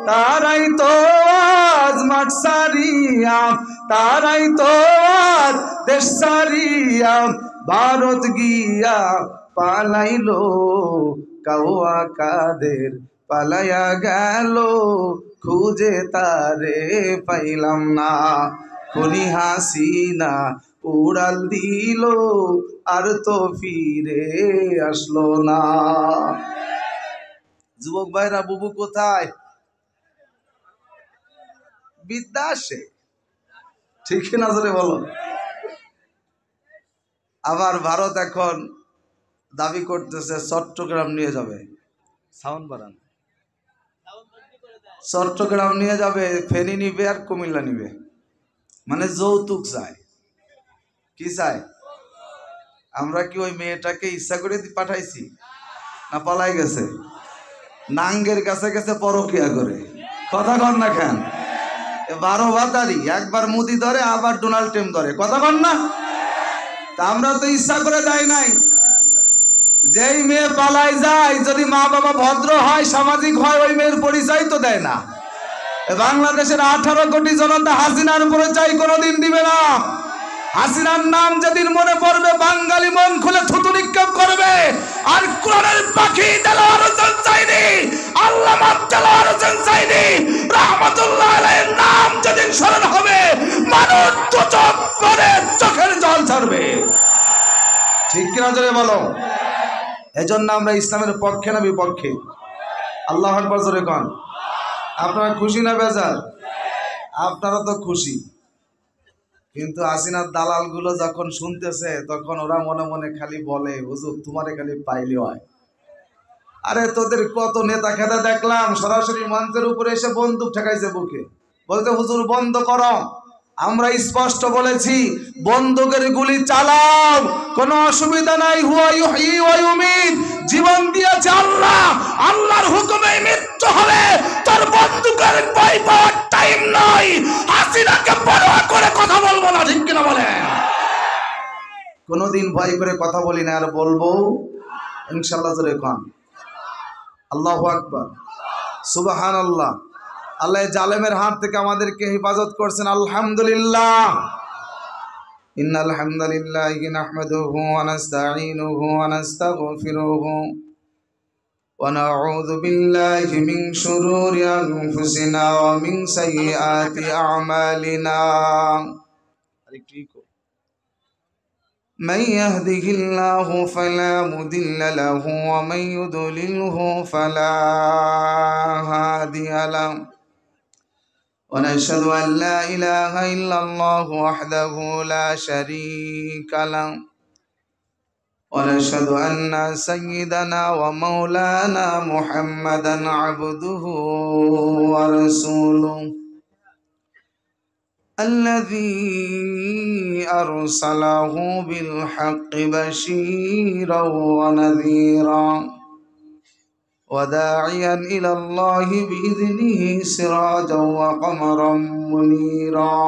তারাই তো আজ মাঠ সারিয়া, তারাই তো আজ দেশ সারিয়া ভারত গিয়া পালাইলো। কাউয়া কাদের পালাইয়া গেল, খুঁজে তারে পাইলাম না। খুনি হাসিনা উড়াল দিল, আর তো ফিরে আসলো না। যুবক ভাইরা, বুবু কোথায়? বিদ্যা আসে, ঠিক না জোরে বলো। আবার ভারত এখন দাবি করতেছে চট্টগ্রাম নিয়ে যাবে। সাউন্ড বাড়ান। চট্টগ্রাম নিয়ে যাবে, ফেনী নিবে আর কুমিল্লা নিবে। মানে যৌতুক চায়। কি চায়? আমরা কি ওই মেয়েটাকে ইচ্ছা করে পাঠাইছি না পালাই গেছে? নাঙ্গের কাছে গেছে পরকিয়া করে। কথা কন না কেন? 12 ভাতারি, একবার মোদি ধরে আবার ডোনাল্ড ট্রাম্প ধরে। কথা কন না? তা আমরা তো ইচ্ছা করে দেয় নাই। যেই মেয়ে পালাই যায়, যদি মা বাবা ভদ্র হয়, সামাজিক হয়, ওই মেয়ের পরিচয় তো দেয় না। বাংলাদেশের 18 কোটি জনতা হাসিনার পরিচয় কোনোদিন দিবে না। হাসিনার নাম যেদিন মনে পড়বে, বাঙালি মন খুলে থুতু নিক্ষেপ করবে। আর কোরআনের পাখি দেলোয়ার হোসেন সাইদি, আল্লামা দেলোয়ার হোসেন সাইদি রাহমাতুল্লাহ আলাইহির নাম যেদিন স্মরণ হবে, মানুষ দু চোখ ভরে চোখের জল ছাড়বে। ঠিক কিনা জোরে বলো। এজন্য আমরা ইসলামের পক্ষে না বিপক্ষে? আল্লাহু আকবার জোরে কোন। আপনারা খুশি না বেজার? আপনারা তো খুশি, কিন্তু হাসিনার দালাল গুলো যখন শুনতেছে, তখন ওরা মনে মনে খালি বলে, হুজুর তোমারে খালি পাইলে হয়। আরে তোদের কত নেতা খেতা দেখলাম সরাসরি মঞ্চের উপরে এসে বন্দুক ঠেকাইছে বুকে, বলতে হুজুর বন্ধ করো। আমরা স্পষ্ট বলেছি, বন্দুকের গুলি চালাও, কোনো অসুবিধা নাই। হুয়া ইউহয়ী ওয়া ইউমীত, জীবন দিয়েছে আল্লাহ, আল্লাহর হুকুমে মৃত্যু হবে। তোর বন্দুকের ভয় পাওয়ার টাইম নাই। হাসিনাকে পরোয়া করে কথা বলবো না, ঠিক কিনা বলে? কোনোদিন ভয় করে কথা বলি না, আর বলবো ইনশাআল্লাহ। জোরে কোন আল্লাহু আকবার, সুবহানাল্লাহ। আল্লাহ জালেমের হাত থেকে আমাদেরকে হেফাজত করছেন, আলহামদুলিল্লাহ। ইন্নাল হামদালিল্লাহি নাহমাদুহু ওয়া নাস্তাঈনুহু ওয়া নাস্তাগফিরুহু ওয়া নাউযু বিল্লাহি মিন শুরুরি আনফুসিনা ওয়া মিন সাইয়্যাতি আ'মালিনা। من يهده الله فلا مضل له ومن يضلله فلا هادي له ونشهد أن لا إله إلا الله وحده لا شريك له ونشهد أن سيدنا ومولانا محمدا عبده ورسوله الذي أرسله بالحق بشيرا ونذيرا وداعيا إلى الله بإذنه سراجا وقمرا منيرا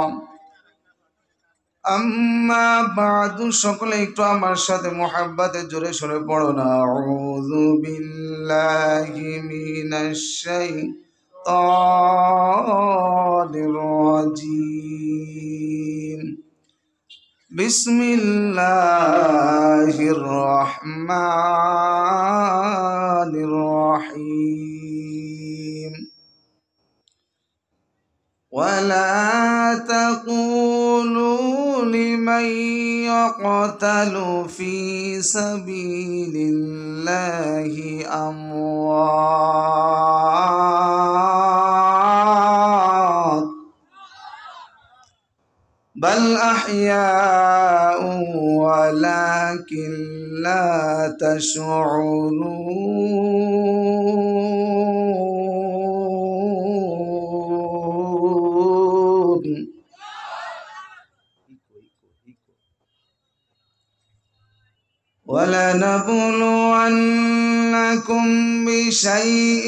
أما بعد সকলে একটু আমার সাথে মোহাব্বতে জোরে সরে পড়ো না। আউযু বিল্লাহি মিনাশ শাইতানির রাজীম। বিসমিল্লাহির রহমানির রহিম। ولا تقولوا لمن يقتل في سبيل الله أموات بل أحياء ولكن لا تشعرون. ولنبلونكم بشيء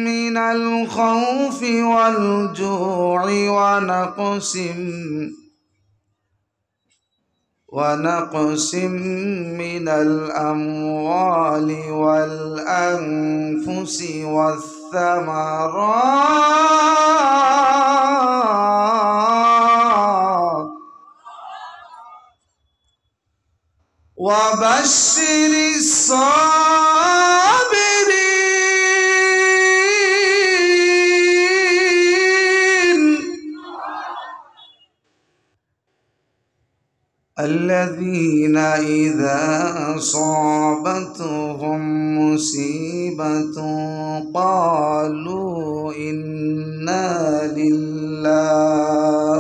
من الخوف والجوع ونقص من الأموال والأنفس والثمرات الثمرات وبشر الصابرين الذين إذا أصابتهم مصيبة قالوا إنا لله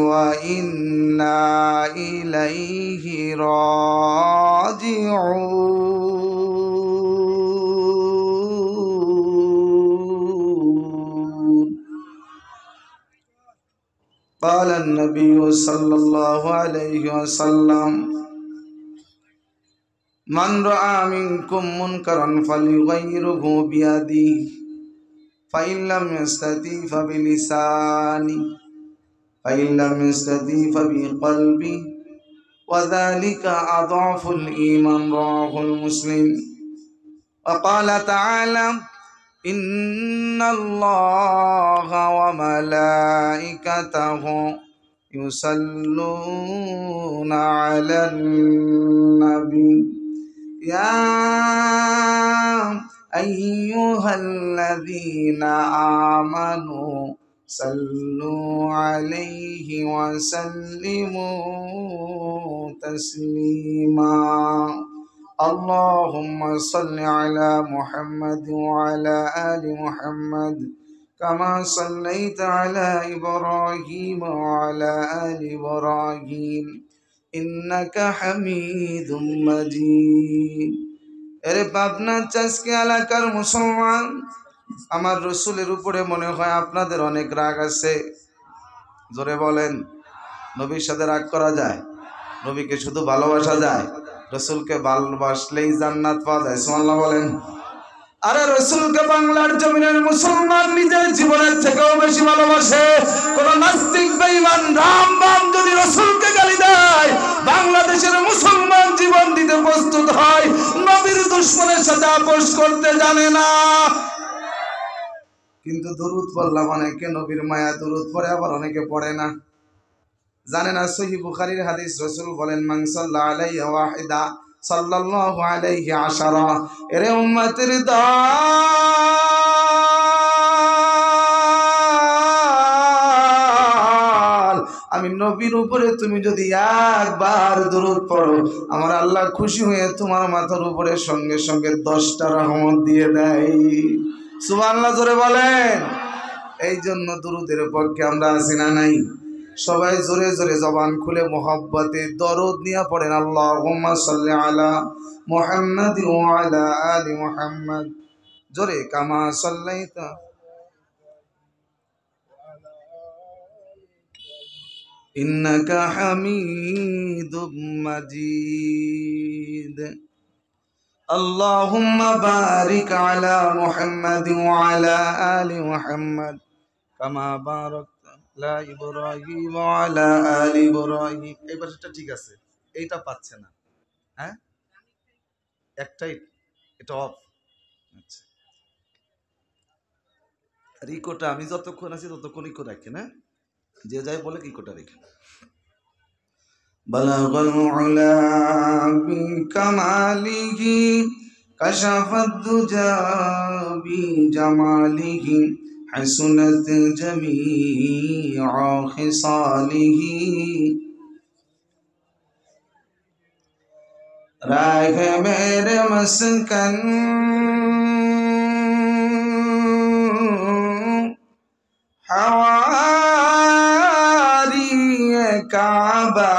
وإنا إليه راجعون. قال النبي صلى الله عليه وسلم من رأى منكم منكرا فليغيره بيده فإن لم يستطع فبلسانه فإن لم يستطع فبقلبه وذلك أضعف الإيمان. رواه مسلم. وقال تعالى إن الله وملائكته يصلون على النبي يا أيها الذين آمنوا صلوا عليه وسلموا تسليما. اللهم صل على محمد وعلى آل محمد كما صليت على إبراهيم وعلى آل إبراهيم إنك حميد مجيد. এরে পাবনা চাষকে এলাকার মুসলমান, আমার রসুলের উপরে মনে হয় আপনাদের অনেক রাগ আছে। জোরে বলেন, নবীর সাথে রাগ করা যায়? নবীকে শুধু ভালোবাসা যায়? রসুলকে ভালোবাসলেই জান্নাত পাওয়া যায়? সুবহানাল্লাহ বলেন। আরে রসুলকে বাংলার জমিনের মুসলমান নিজের জীবনের থেকেও বেশি ভালোবাসে। কোন নাস্তিক বেঈমান রাম বাম যদি রসুলকে গালি দেয়, বাংলাদেশের মুসলমান জীবন দিতে প্রস্তুত হয়। নবীর দুশমনের সাথে আপোষ করতে জানে না। কিন্তু দরুদ পড়লাম অনেকে, নবীর মায়া দরুদ পড়ে, আবার অনেকে পড়ে না। জানে না সহিহ বুখারীর হাদিস, রাসূল বলেন মান সাল্লাল্লাহু আলাইহি ওয়াহিদা সাল্লাল্লাহু আলাইহি আশারা। এরে উম্মতের দল, আমি নবীর উপরে তুমি যদি একবার দরুদ পড়ো, আমার আল্লাহ খুশি হয়ে তোমার মাথার উপরে সঙ্গে সঙ্গে 10টা রহমত দিয়ে দেয়। সুবহানাল্লাহ জোরে বলেন। এই জন্য দরুদের পক্ষে আমরা আছি না নাই? সবাই জোরে জোরে জবান খুলে মোহাব্বতে দরুদ নিয়ে পড়েন আল্লাহুম্মা সাল্লি আলা মুহাম্মাদ ওয়া আলা আলি মুহাম্মাদ। জোরে কামা সাল্লাইতা ইন্নাকা হামিদুম মাজিদ। আল্লাহুম্মা বারিক আলা মুহাম্মাদ ওয়া আলা আলি মুহাম্মাদ কামা বারাকতা আলা ইব্রাহিম ওয়া আলা আলি ইব্রাহিম। এই ভাষাটা ঠিক আছে, এইটা পাচ্ছে না। হ্যাঁ, একটাই, এটা অফ। আচ্ছা, রিকোটা আমি যতক্ষণ আছি ততক্ষণ ইকো রাখেন। হ্যাঁ, যে যাই বলে ইকোটা রেখে। বালাগাল উলা বিকামালিহি কাশাফাদ দুজা বিজামালিহি হাসুনাত জামিউ খিসালিহি রাহ মেরে মস্কন হাওয়ারি কাবা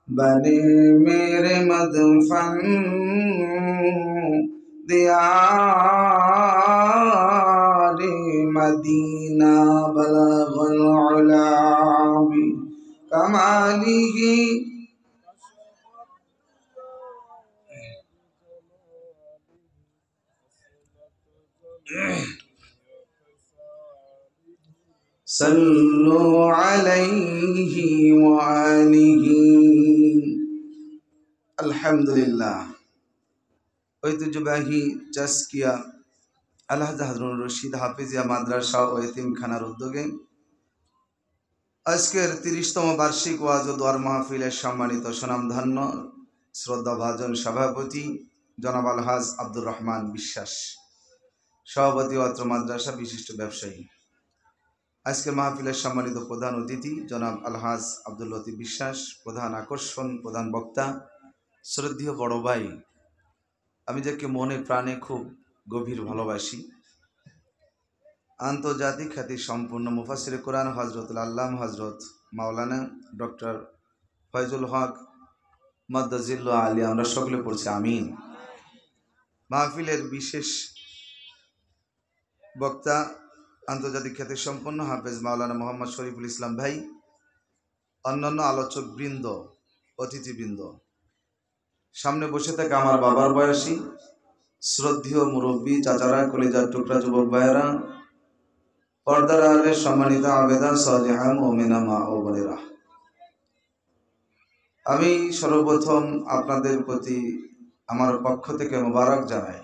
बने मेरे मदफन दियारे मदीना बलगल उला बि कमालिही সাল্লু আলাইহি ওয়া আলিহি। আলহামদুলিল্লাহ। ঐতিহ্যবাহী চাসকিয়া আলহাজ হারুন রশিদ হাফিজিয়া মাদ্রাসা ও এতিমখানার উদ্যোগে আজকের ৩০তম বার্ষিক ওয়াজ ও দোয়ার মাহফিলের সম্মানিত সুনামধন্য শ্রদ্ধাভাজন সভাপতি জনাব আলহাজ আব্দুর রহমান বিশ্বাস, সভাপতি অত্র মাদ্রাসা, বিশিষ্ট ব্যবসায়ী। আজকের মাহফিলের সম্মানিত প্রধান অতিথি জনাব আলহাজ আব্দুল লতিফ বিশ্বাস, প্রধান আকর্ষণ, প্রধান বক্তা, শ্রদ্ধেয় বড় ভাই, আমি যাকে মনে প্রাণে খুব গভীর ভালোবাসি, আন্তর্জাতিক খ্যাতি সম্পূর্ণ মুফাসসিরে কোরআন হজরতুল আল্লাম হজরত মাওলানা ডক্টর ফয়জুল হক মাদ্দাজিল্লাহ আলী, আমরা সকলে পড়ছি আমিন। মাহফিলের বিশেষ বক্তা আন্তর্জাতিক খ্যাতি সম্পন্ন হাফেজ মাওলানা মোহাম্মদ শরীফুল ইসলাম ভাই, অন্যান্য আলোচক বৃন্দ, অতিথিবৃন্দ, সামনে বসে থাকে আমার বাবার বয়সী শ্রদ্ধেয় মুরব্বী চাচারা, কলিজার টুকরা যুবক ভাইয়েরা, পর্দার আড়ালে সম্মানিত আবেদা সালেহা মুমিনা মা ও বোনেরা, আমি সর্বপ্রথম আপনাদের প্রতি আমার পক্ষ থেকে মোবারক জানাই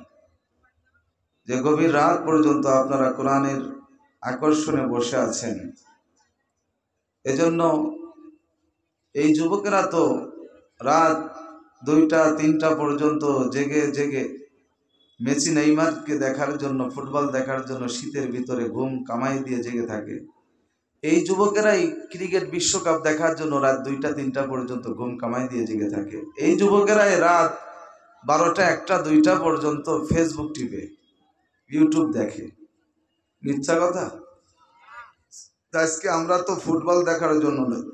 যে গভীর রাত পর্যন্ত আপনারা কোরআনের আকর্ষণে বসে আছেন। এজন্য এই যুবকেরা তো রাত 2টা 3টা পর্যন্ত জেগে জেগে মেসি নেইমারকে দেখার জন্য, ফুটবল দেখার জন্য শীতের ভিতরে ঘুম কামাই দিয়ে জেগে থাকে। এই যুবকেরাই ক্রিকেট বিশ্বকাপ দেখার জন্য রাত 2টা 3টা পর্যন্ত ঘুম কামাই দিয়ে জেগে থাকে। এই যুবকেরাই রাত 12টা 1টা 2টা পর্যন্ত ফেসবুক টিপে, ইউটিউব দেখে। মিথ্যা কথা? আজকে আমরা তো ফুটবল দেখার জন্য নয়,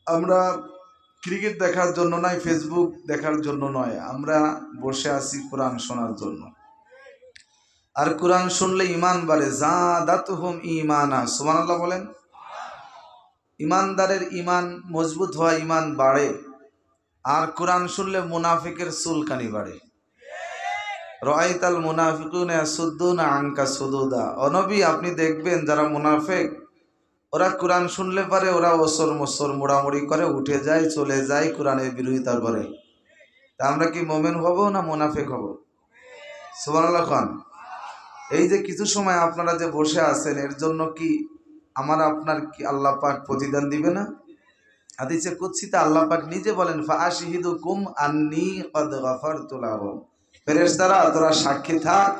আমরা ক্রিকেট দেখার জন্য নয়, ফেসবুক দেখার জন্য নয়, আমরা বসে আছি কোরআন শোনার জন্য। আর কোরআন শুনলে ইমান বাড়ে, জাদাতুহুম ঈমানা, সুবহানাল্লাহ বলেন। ইমানদারের ইমান মজবুত হয়, ইমান বাড়ে। আর কোরআন শুনলে মুনাফিকের চুলকানি বাড়ে। রাআইতাল মুনাফিকুনা ইয়াসুদ্দুনা আনকা সুদুদা, ও নবী আপনি দেখবেন যারা মুনাফিক, ওরা কোরআন শুনলে পারে ওরা ওসর মসর মোড়ামুড়ি করে, উঠে যায়, চলে যায়, কোরআনের বিরোধিতা করে। তা আমরা কি মুমিন হব না মুনাফিক হব? সুবহানাল্লাহ খান। এই যে কিছু সময় আপনারা যে বসে আছেন, এর জন্য কি আমার আপনার কি আল্লাহ পাক প্রতিদান দিবে না? হাদিসে কুদসিতে আল্লাহ পাক নিজে বলেন, ফাআশহিদুকুম আন্নী ক্বাদ গাফারতু লাহুম, ফেরেশতারা তোরা সাক্ষী থাক,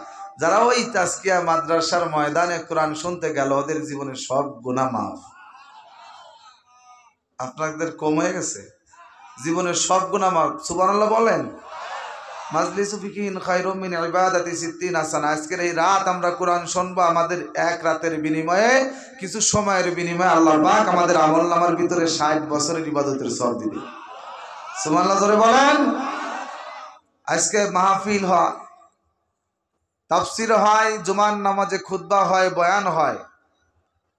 যারা ওই তাজকিয়া মাদ্রাসার ময়দানে কোরআন শুনতে গেল ওদের জীবনের সব গুনাহ মাফ। আপনাদের কম হয়ে গেছে? জীবনের সব গুনাহ মাফ। সুবহানাল্লাহ বলেন। মাজলিসু ফিকিহিন খায়রুম মিন ইবাদাতি 60 হাসানা। আজকের এই রাত আমরা কোরআন শুনবো, আমাদের এক রাতের বিনিময়ে, কিছু সময়ের বিনিময়ে আল্লাহ পাক আমাদের আমলনামার ভিতরে 60 বছরের ইবাদতের সওয়াব দিবে। সুবহানাল্লাহ জোরে বলেন। আজকে মাহফিল হয়, তাফসীর হয়, জুমার নামাজে খুতবা হয়, বয়ান হয়,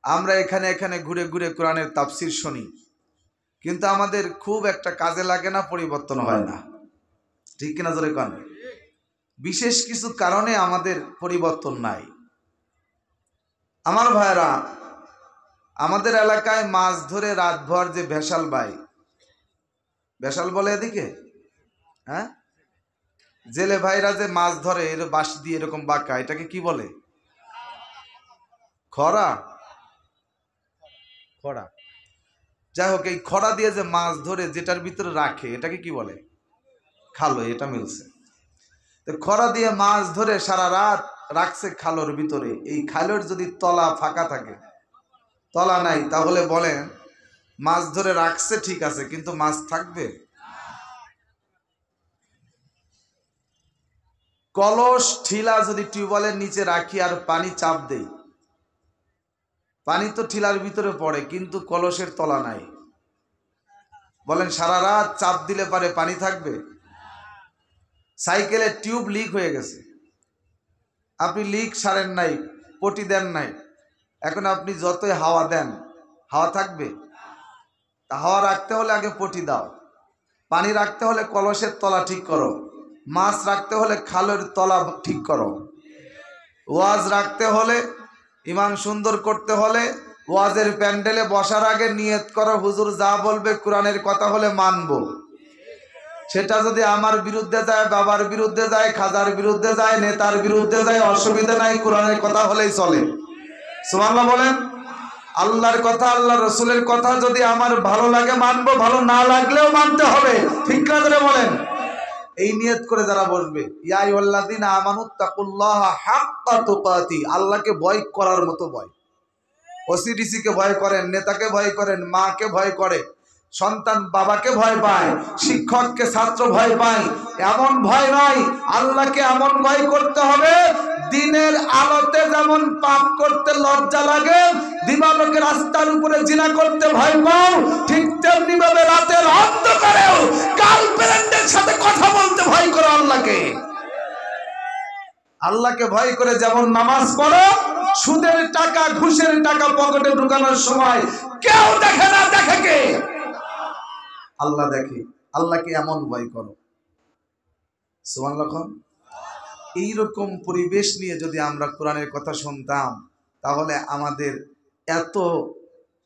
আমরা এখানে এখানে ঘুরে ঘুরে কোরআনের তাফসীর শুনি, কিন্তু আমাদের খুব একটা কাজে লাগে না, পরিবর্তন হয় না। ঠিক কিনা জোরে কোন? বিশেষ কিছু কারণে আমাদের পরিবর্তন নাই। আমার ভাইরা, আমাদের এলাকায় মাছ ধরে রাতভর যে ভেসাল বাই, ভেসাল বলে এদিকে, হ্যাঁ, জেলে ভাইরা যে মাছ ধরে এর বাঁশি দিয়ে এরকম বাঁকা, এটাকে কি বলে? খরা? খরা। যাই হোক, এই খরা দিয়ে যে মাছ ধরে যেটার ভিতরে রাখে, এটাকে কি বলে? খালো। এটা মিলছে। খরা দিয়ে মাছ ধরে সারা রাত রাখছে খালোর ভিতরে। এই খালোর যদি তলা ফাঁকা থাকে, তলা নাই, তাহলে বলেন মাছ ধরে রাখছে ঠিক আছে, কিন্তু মাছ থাকবে? কলস ঠিলা যদি টিউবওয়েলের নিচে রাখি আর পানি চাপ দেই, পানি তো ঠিলার ভিতরে পড়ে, কিন্তু কলসের তলা নাই, বলেন সারা রাত চাপ দিলে পারে পানি থাকবে? সাইকেলের টিউব লিক হয়ে গেছে, আপনি লিক সারেন নাই, পটি দেন নাই, এখন আপনি যতই হাওয়া দেন, হাওয়া থাকবে? তা হাওয়া রাখতে হলে আগে পটি দাও, পানি রাখতে হলে কলসের তলা ঠিক করো, মাছ রাখতে হলে খালের তলা ঠিক করো। ওয়াজ রাখতে হলে, ইমান সুন্দর করতে হলে ওয়াজের প্যান্ডেলে বসার আগে নিয়ত করো, হুজুর যা বলবে কোরআনের কথা হলে মানব। সেটা যদি আমার বিরুদ্ধে যায়, বাবার বিরুদ্ধে যায়, খাজার বিরুদ্ধে যায়, নেতার বিরুদ্ধে যায়, অসুবিধা নাই, কোরআনের কথা হলেই চলে। সুবহানাল্লাহ বলেন। আল্লাহর কথা, আল্লাহ রসুলের কথা যদি আমার ভালো লাগে মানবো, ভালো না লাগলেও মানতে হবে। ঠিক না ধরে বলেন। এই নিয়ত করে যারা বসবে, ইয়া আইয়ুহাল্লাযীনা আমানুত্তাকুল্লাহা হাক্কা তুকাতি, আল্লাহকে ভয় করার মতো ভয়। ওসিডিসিকে ভয় করেন, নেতাকে ভয় করেন, মাকে ভয় করে, সন্তান বাবাকে ভয় পায়, শিক্ষককে ছাত্র ভয় পায়, এমন ভয় নয়। আল্লাহকে এমন ভয় করতে হবে, দিনের আলোতে যেমন পাপ করতে লজ্জা লাগে, দিবালোকে রাস্তার উপরে জিনা করতে ভয় পাও, ঠিক তেমনি ভাবে রাতের অন্ধকারেও গার্লফ্রেন্ডের সাথে কথা বলতে ভয় করো আল্লাহকে। আল্লাহকে ভয় করে যেমন নামাজ পড়ো, সুদের টাকা ঘুষের টাকা পকেটে ঢুকানোর সময় কেউ দেখে না, দেখে কে? আল্লাহ দেখে। আল্লাহকে এমন ভয় করো। সুবহানাল্লাহ। এইরকম পরিবেশ নিয়ে যদি আমরা কোরআনের কথা শুনতাম, তাহলে আমাদের এত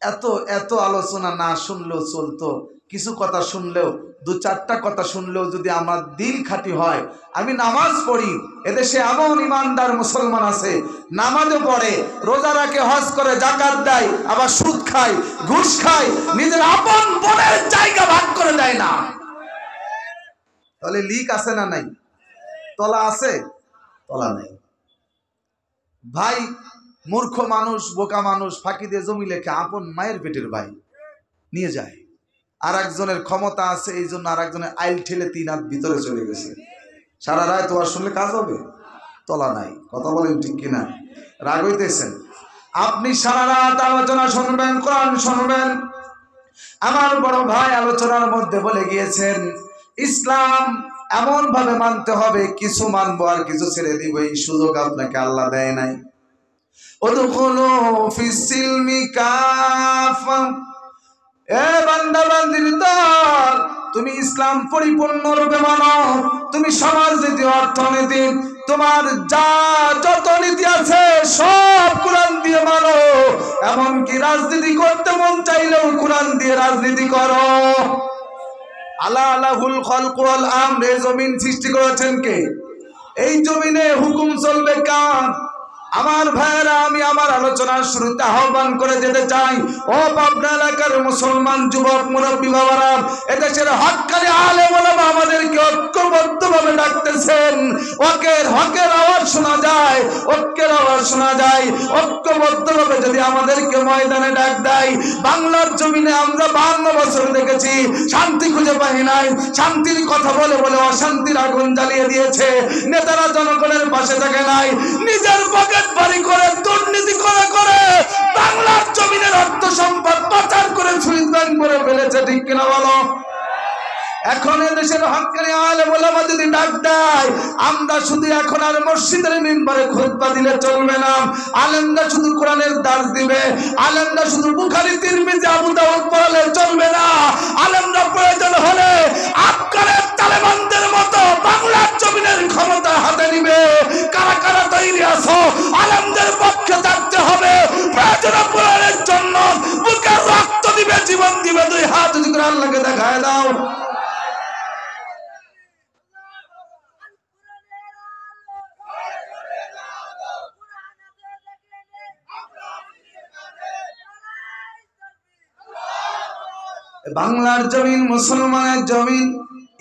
এত এত আলোচনা না শুনলেও চলতো। কিছু কথা শুনলেও, দু চারটা কথা শুনলেও যদি আমার দিল খাঁটি হয়। আমি নামাজ পড়ি, এদেশে এমন ইমানদার মুসলমান আছে, নামাজও পড়ে, রোজা রাখে, হজ করে, যাকাত দেয়, আবার সুদ খায়, ঘুষ খায়, নিজের আপন বোনের জায়গা ভাগ করে দেয় না। তাহলে লিক আছে না নাই? তলা আছে? তলা নেই। ভাই মূর্খ মানুষ, বোকা মানুষ ফাঁকি দিয়ে জমি লেখে আপন মায়ের পেটের ভাই নিয়ে যায়। আর একজনের ক্ষমতা আছে, এই জন্য আর একজনের আইল ঠেলে 3 হাত ভিতরে চলে গেছে। সারা রায় তোমার শুনলে কাজ হবে? তলা নাই। কথা বলেন ঠিক কিনা? রাগ হইতেছেন? আপনি সারা রাত আলোচনা শুনবেন, কোরআন শুনবেন। আমার বড় ভাই আলোচনার মধ্যে বলে গিয়েছেন, ইসলাম এমন ভাবে মানতে হবে, কিছু মানবো আর কিছু ছেড়ে দিব। এই সুযোগ আপনাকে আল্লাহ দেয় নাই। উদখুলু ফিস সিলমি কাফা, এ বান্দা বান্দির দল, তুমি ইসলাম পরিপূর্ণরূপে মানো। তুমি সমাজনীতি, অর্থনীতি, তোমার যা যত নীতি আছে সব কোরআন দিয়ে মানো। এমনকি রাজনীতি করতে মন চাইলেও কোরআন দিয়ে রাজনীতি করো। আলা লাহুল খালকু ওয়াল আমর, এই জমিন সৃষ্টি করেছেন কে? এই জমিনে হুকুম চলবে কার? আমার ভাইয়েরা, আমি আমার আলোচনার শুরুতে আহ্বান করে যেতে চাই, ও পাবনা এলাকার মুসলমান যুবক মুরব্বী বাবারা, এদেশের হক্কানি আলেম ওলামা আমাদেরকে ঐক্যবদ্ধভাবে ডাকতেছেন। হকের আওয়াজ শোনা যায়, ঐক্যের আওয়াজ শোনা যায়। ঐক্যবদ্ধভাবে যদি আমাদেরকে ময়দানে ডাক দেয়, বাংলার জমিনে আমরা 52 বছর দেখেছি শান্তি খুঁজে পাই নাই। শান্তির কথা বলে বলে অশান্তির আগুন জ্বালিয়ে দিয়েছে। নেতারা জনগণের পাশে থাকে নাই, নিজের পকেট বাড়ি করে, দুর্নীতি করে করে বাংলার জমিনের অর্থ সম্পদ পাচার করে সুইচ ব্যাংক করে ফেলেছে। ঠিক কিনা বলো? এখন এদেশের হক্কানি আলেম ওলামা যদি ডাক দেয়, আমরা শুধু এখন আর মসজিদের মিম্বরে খুতবা দিলে চলবে না। আলেমরা শুধু কোরআনের দাস দিবে, আলেমরা শুধু বুখারী, তিরমিজি, আবু দাউদ পড়ালে চলবে না। আলেমরা প্রয়োজন হলে আফগানের তালেবানদের মতো বাংলার জমিনের ক্ষমতা হাতে নিবে। কারা কারা তৈরি আছো আলেমদের পক্ষে থাকতে হবে? প্রয়োজনে কোরআনের জন্য বুকে রক্ত দিবে, জীবন দিবে। 2 হাত যদি করে আল্লাহকে দেখায় দাও। বাংলার জমিন মুসলমানের জমিন।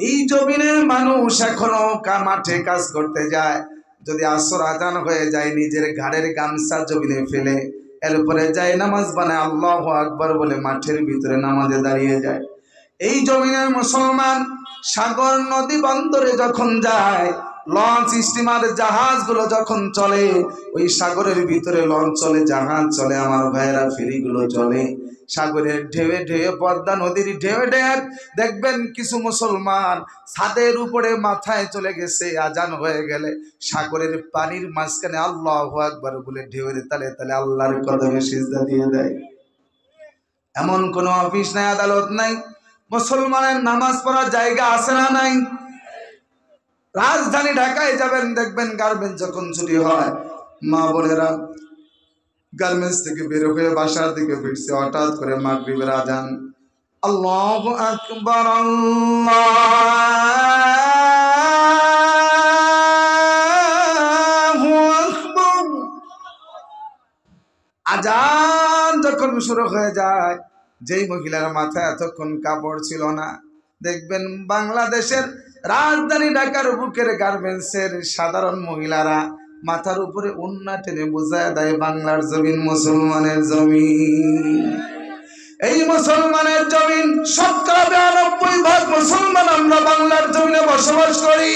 এই জমিনের মানুষ এখনো মাঠে কাজ করতে যায়। যদি আসর আজান হয়ে যায়, নিজের ঘাড়ের গামছা জমিনে ফেলে এরপরে যায় নামাজ বানায়, আল্লাহু আকবার বলে মাঠের ভিতরে নামাজে দাঁড়িয়ে যায়। এই জমিনের মুসলমান সাগর, নদী, বন্দরে যখন যায়, লঞ্চ, স্টিমার, জাহাজগুলো যখন চলে, ওই সাগরের ভিতরে লঞ্চ চলে, জাহাজ চলে, আমার ভাইয়েরা ফেরিগুলো চলে। সাগরের ঢেউয়ে ঢেউয়ে, পদ্মা নদীর ঢেউয়ে ঢেউয়ে দেখবেন কিছু মুসলমান ছাদের উপরে মাথায় চলে গেছে। আজান হয়ে গেলে সাগরের পানির মাঝখানে আল্লাহু আকবার বলে ঢেউয়ের তালে তালে আল্লাহর কদমে সিজদা দিয়ে দেয়। এমন কোন অফিস নাই, আদালত নাই, মুসলমানের নামাজ পড়ার জায়গা আছে না নাই? রাজধানী ঢাকায় যাবেন, দেখবেন গার্মেন্টস যখন ছুটি হয়, মা বোনেরা গার্মেন্টস থেকে বের হয়ে বাসার দিকে ফিরছে, হঠাৎ করে মাগরিবের আজান। আল্লাহু আকবার, আল্লাহু আকবার। আজান যখন শুরু হয়ে যায়, যেই মহিলার মাথায় এতক্ষণ কাপড় ছিল না, দেখবেন বাংলাদেশের রাজধানী ঢাকার বুকের গার্মেন্টসের সাধারণ মহিলারা মাথার উপরে ওড়না টেনে বোঝায় দেয় বাংলার জমিন মুসলমানের জমিন। এই মুসলমানের জমিন, শতকরা 92% মুসলমান আমরা বাংলার জমিনে বসবাস করি।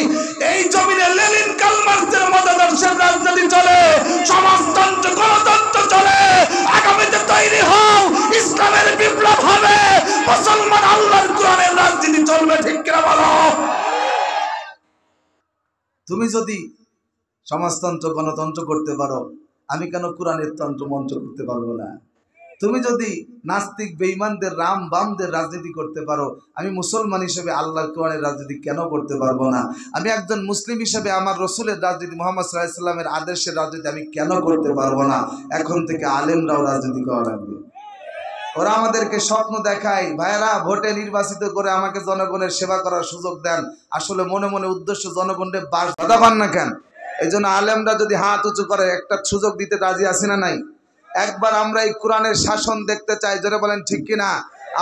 এই জমিনে লেনিন কার্ল মার্ক্সের মতাদর্শের রাজনীতি চলে, সমাজতন্ত্র গণতন্ত্র চলে। আগামীতে তৈরি হও, ইসলামের বিপ্লব হবে, মুসলমান আল্লাহর কোরআনের রাজনীতি চলবে। ঠিক কিনা বলো? তুমি যদি সমাজতন্ত্র গণতন্ত্র করতে পারো, আমি কেন কোরআনের তন্ত্র মন্ত্র করতে পারবো না? তুমি যদি নাস্তিক বেঈমানদের রাম বামদের রাজনীতি করতে পারো, আমি মুসলমান হিসেবে আল্লাহর কোরআনের রাজনীতি কেন করতে পারবো না? আমি একজন মুসলিম হিসেবে আমার রসুলের রাজনীতি, মুহাম্মদ সাল্লাল্লাহু আলাইহি সাল্লামের আদর্শের রাজনীতি আমি কেন করতে পারবো না? এখন থেকে আলেমরাও রাজনীতি করা লাগবে। ওরা আমাদেরকে স্বপ্ন দেখায়, ভাইরা ভোটে নির্বাচিত করে আমাকে জনগণের সেবা করার সুযোগ দেন। আসলে মনে মনে উদ্দেশ্য জনগণের বাধা পান না কেন? এই জন্য আলেমরা যদি হাত উঁচু করে একটা সুযোগ দিতে রাজি আছে না নাই? একবার আমরা এই কোরআনের শাসন দেখতে চাই, যারা বলেন ঠিক কিনা?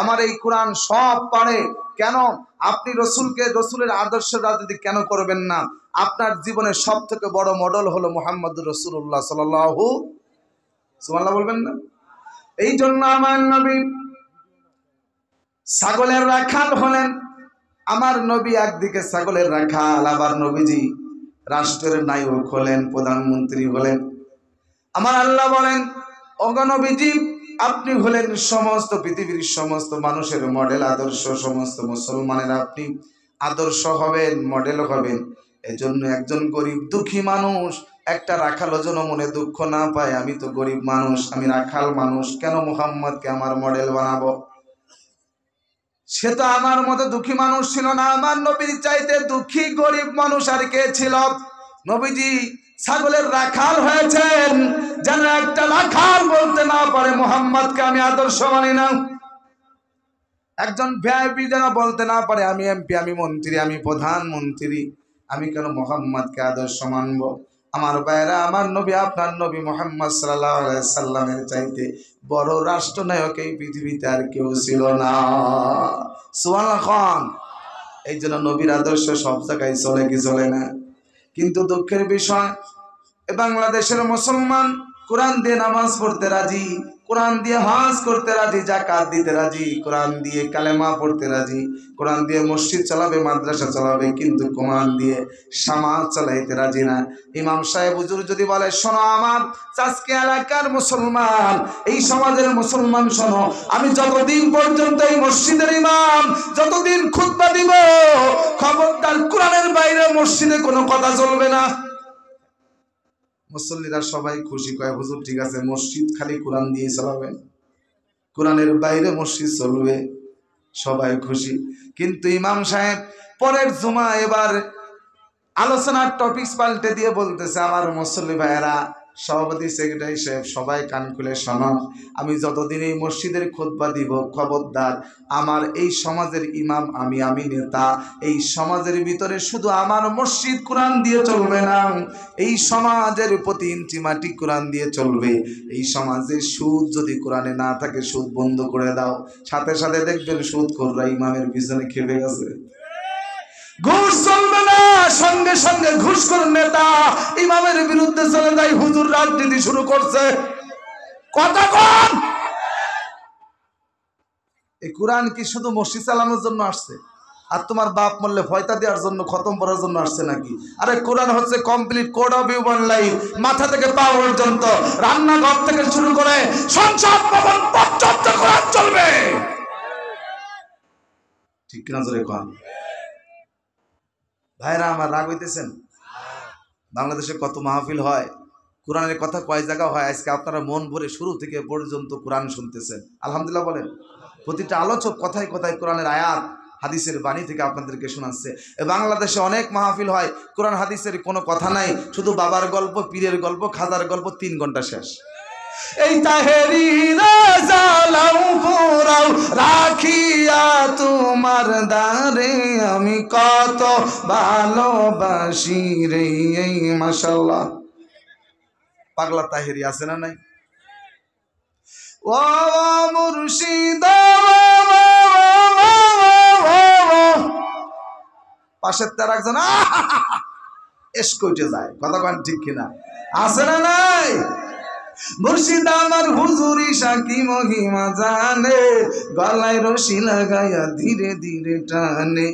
আমার এই কোরআন সব পারে, কেন আপনি রসুলের আদর্শের রাজনীতি কেন করবেন না? আপনার জীবনের সব থেকে বড় মডেল হলো মুহাম্মদুর রাসূলুল্লাহ সাল্লাল্লাহু সুবহানাল্লাহ বলবেন না? এই জন্য আমার নবী ছাগলের রাখাল হলেন। আমার নবী একদিকে ছাগলের রাখাল, আবার নবীজি রাষ্ট্রের নায়ক হলেন, প্রধানমন্ত্রী হলেন। আমার আল্লাহ বলেন, ওগো নবীজি, আপনি হলেন সমস্ত পৃথিবীর সমস্ত মানুষের মডেল, আদর্শ। সমস্ত মুসলমানের আপনি আদর্শ হবেন, মডেল হবেন। এজন্য একজন গরিব দুঃখী মানুষ, একটা রাখাল যেন মনে দুঃখ না পায়, আমি তো গরিব মানুষ, আমি রাখাল মানুষ, কেন মুহাম্মদকে আমার মডেল বানাবো? সে তো আমার মতো দুঃখী মানুষ ছিল না। আমার নবীর চাইতে দুঃখী গরিব মানুষ আর কে ছিল? নবীজি ছাগলের রাখাল হয়েছেন যেন একটা রাখাল বলতে না পারে মুহাম্মদকে আমি আদর্শ মানি না। একজন ভিআইপি যেন বলতে না পারে আমি এমপি, আমি মন্ত্রী, আমি প্রধানমন্ত্রী, আমি কেন মুহাম্মদকে আদর্শ মানবো? আমার ভাইরা, আমার নবী, আপনার নবী মুহাম্মদ সাল্লাল্লাহু আলাইহি সাল্লামের চাইতে বড় রাষ্ট্রনায়ক এই পৃথিবীতে আর কেউ ছিল না। সুবহানাল্লাহ খান। এই জন্য নবীর আদর্শ সব জায়গায় চলে কি চলে না? কিন্তু দুঃখের বিষয়, বাংলাদেশের মুসলমান কোরআন দিয়ে নামাজ পড়তে রাজি, কোরআন দিয়ে হজ করতে রাজি, যাকাত দিতে রাজি, কোরআন দিয়ে কালেমা পড়তে রাজি, কোরআন দিয়ে মসজিদ চালাবে, মাদ্রাসা চালাবে, কিন্তু কোরআন দিয়ে সমাজ চালাইতে রাজি না। ইমাম সাহেব হুজুর যদি বলে, শোনো আমার চাচকে এলাকার মুসলমান, এই সমাজের মুসলমান শোনো, আমি যতদিন পর্যন্ত এই মসজিদের ইমাম, যতদিন খুতবা দিব, খবরদার কোরআনের বাইরে মসজিদে কোনো কথা চলবে না। মুসল্লিরা সবাই খুশি, কয় হুজুর ঠিক আছে, মসজিদ খালি কোরআন দিয়ে চালাবেন, কোরআনের বাইরে মসজিদ চলবে, সবাই খুশি। কিন্তু ইমাম সাহেব পরের জুমা এবার আলোচনার টপিকস পাল্টে দিয়ে বলতেছে, আমার মুসল্লি ভাইয়েরা, সভাপতি, সেক্রেটারি সাহেব, সবাই কান খুলে শোনো, আমি যতদিন এই মসজিদের খুতবা দিব, খবরদার আমার এই সমাজের ইমাম, আমি নেতা, এই সমাজের ভিতরে শুধু আমার মসজিদ কোরআন দিয়ে চলবে না, এই সমাজের প্রতি ইঞ্চি মাটি কোরআন দিয়ে চলবে। এই সমাজে সুদ যদি কোরআনে না থাকে, সুদ বন্ধ করে দাও। সাথে সাথে দেখবেন সুদখোররা ইমামের পিছনে খেপে গেছে। ঘুষ চলবে না, সঙ্গে সঙ্গে ঘুষখোর নেতা ইমামের বিরুদ্ধে চলে যায়, হুজুর রাজনীতি শুরু করছে। কথা কোন? এই কোরআন কি শুধু মসজিদ চালানোর জন্য আসছে? আর তোমার বাপ মরলে ফয়তা দেওয়ার জন্য, খতম করার জন্য আসছে নাকি? আরে কোরআন হচ্ছে complete code of human life, মাথা থেকে পা পর্যন্ত, রান্নাঘর থেকে শুরু করে সংসদ ভবন পর্যন্ত কোরআন চলবে। ঠিক কিনা জোরে কোন? ভাইরা আমার, রাগ হইতেছেন? বাংলাদেশে কত মাহফিল হয়, কোরআনের কথা কয় জায়গা হয়, আজকে আপনারা মন ভরে শুরু থেকে পর্যন্ত কোরআন শুনতেছেন, আলহামদুলিল্লাহ বলেন। প্রতিটা আলোচক কথায় কথায় কোরআনের আয়াত হাদিসের বাণী থেকে আপনাদেরকে শোনাচ্ছে। বাংলাদেশে অনেক মাহফিল হয়, কোরআন হাদিসের কোনো কথা নাই, শুধু বাবার গল্প, পীরের গল্প, খাজার গল্প, 3 ঘন্টা শেষ। এই তাহেরি রাজালাও পোরাও রাখিয়া তোমার দ্বারে আমি কত ভালোবাসি রে। এই মাশাআল্লাহ, পাগলা তাহেরি আছে না নাই? ও মুর্শিদ, পাশের তার একজন এসকইটে যায়, কথা কন ঠিক কিনা? আছে না নাই? মুর্শিদ আমার হুজুরি সাকি মহিমা জানে, গলায় রশি লাগাইয়া ধীরে ধীরে টানে।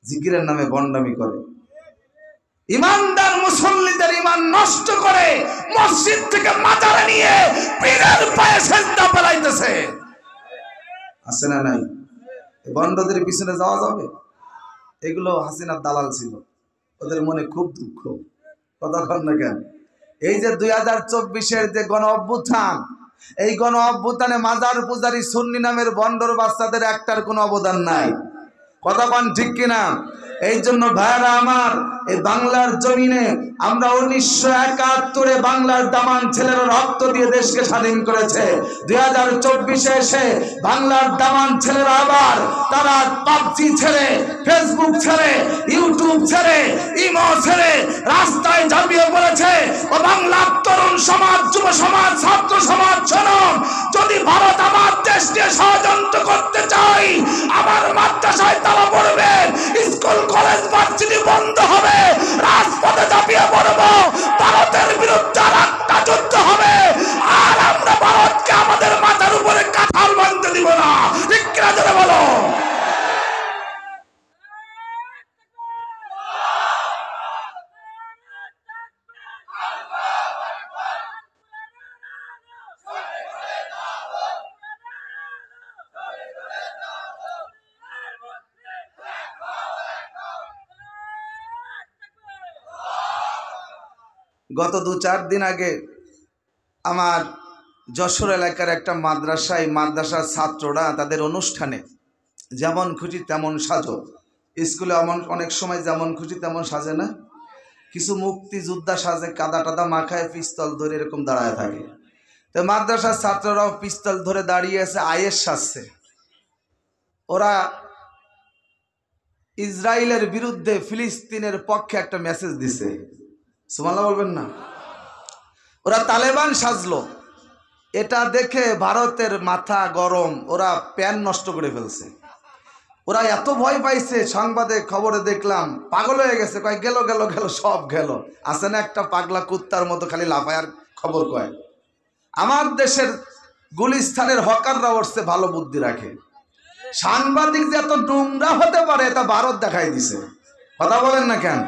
জিকিরের নামে বন্ডামি করে, ইমানদার মুসল্লিদের ইমান নষ্ট করে, মসজিদ থেকে মাজারে নিয়ে পীরের পায়ে সেজদা ফেলাইতেছে। আছে না নাই? বন্ডদের পিছনে যাওয়া যাবে? এগুলো হাসিনার দালাল ছিল, ওদের মনে খুব দুঃখ। কতক্ষণ না কেন? এই যে 2024-এর যে গণ অভ্যুত্থান, এই গণ অভ্যুত্থানে মাজার পূজারী সুন্নি নামের বন্ডর বাচ্চাদের একটার কোনো অবদান নাই। কতক্ষণ ঠিক কিনা? এই জন্য ভাইরা আমার, এই বাংলার জমিনে আমরা 1971-এ বাংলার দামান ছেলেরা রক্ত দিয়ে দেশকে স্বাধীন করেছে। 2024-এ এসে বাংলার দামান ছেলেরা আবার তারা পাবজি ছেড়ে, ফেসবুক ছেড়ে, ইউটিউব ছেড়ে, ইমো ছেড়ে রাস্তায় ঝাঁপিয়ে পড়েছে। ও বাংলার তরুণ সমাজ, যুব সমাজ, ছাত্র সমাজ, শোনো, যদি ভারত আমার দেশ নিয়ে ষড়যন্ত্র করতে চাই, আমার মাদ্রাসায় তালা পড়বে, স্কুল কলেজ ভার্সিটি বন্ধ হবে, রাজপথে ঝাঁপিয়ে পড়ব, ভারতের বিরুদ্ধে একটা যুদ্ধ হবে, আর আমরা ভারতকে আমাদের মাথার উপরে কাঁঠাল বাঁধতে দিব না। ঠিক কিনা জোরে বলো? গত 2-4 দিন আগে আমার যশোর এলাকার একটা মাদ্রাসায়, মাদ্রাসার ছাত্ররা তাদের অনুষ্ঠানে যেমন খুশি তেমন সাজো, স্কুলে অনেক সময় যেমন খুশি তেমন সাজে না, কিছু মুক্তিযোদ্ধা সাজে, কাদা টাদা মাখায়, পিস্তল ধরে এরকম দাঁড়ায় থাকে। তো মাদ্রাসার ছাত্ররাও পিস্তল ধরে দাঁড়িয়ে আছে, আইএস সাজছে। ওরা ইসরায়েলের বিরুদ্ধে ফিলিস্তিনের পক্ষে একটা মেসেজ দিছে, সুবহানাল্লাহ বলবেন না? ওরা তালেবান সাজলো, এটা দেখে ভারতের মাথা গরম, ওরা প্যান নষ্ট করে ফেলছে। ওরা এত ভয় পাইছে, সংবাদে খবরে দেখলাম পাগল হয়ে গেছে, কয় গেল গেল গেল, সব গেল। আছে না একটা পাগলা কুত্তার মতো খালি লাফায়ার খবর কয়। আমার দেশের গুলিস্তানের হকাররা উঠছে, ভালো বুদ্ধি রাখে। সাংবাদিক যে এত নোংরা হতে পারে এটা ভারত দেখাই দিছে। কথা বলেন না কেন?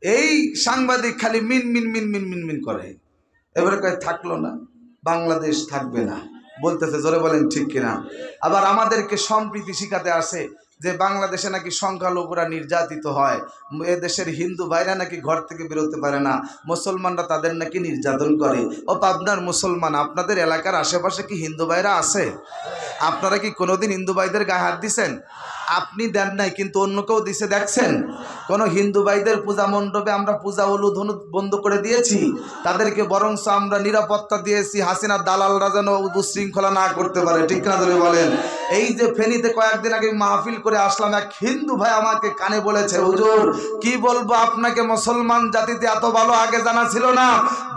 এই সাংবাদিক খালি মিন মিন মিন মিন মিন মিন করে, এবারে কয় থাকলো না, বাংলাদেশ থাকবে না বলতেছে। জোরে বলেন ঠিক কিনা? আবার আমাদেরকে সম্প্রীতি শিখাতে আসে যে বাংলাদেশে নাকি সংখ্যালঘুরা নির্যাতিত হয়, এ দেশের হিন্দু ভাইরা নাকি ঘর থেকে বেরোতে পারে না, মুসলমানরা তাদের নাকি নির্যাতন করে। ও পাবনার মুসলমান, আপনাদের এলাকার আশেপাশে কি হিন্দু ভাইরা আছে? আপনারা কি কোনোদিন হিন্দু ভাইদের গায়ে হাত দিছেন? আপনি দেন নাই, কিন্তু অন্য কেউ দিছে দেখছেন? কোন হিন্দু ভাইদের পূজা মণ্ডপে আমরা পূজা হলুদ হলুদ বন্ধ করে দিয়েছি? তাদেরকে বরঞ্চ আমরা নিরাপত্তা দিয়েছি, হাসিনার দালালরা যেন উশৃঙ্খলা না করতে পারে। ঠিক না ধরে বলেন? এই যে ফেনীতে কয়েকদিন আগে মাহফিল করে আসলাম, এক হিন্দু ভাই আমাকে কানে বলেছে, হুজুর কি বলবো আপনাকে, মুসলমান জাতিতে এত ভালো আগে জানা ছিল না।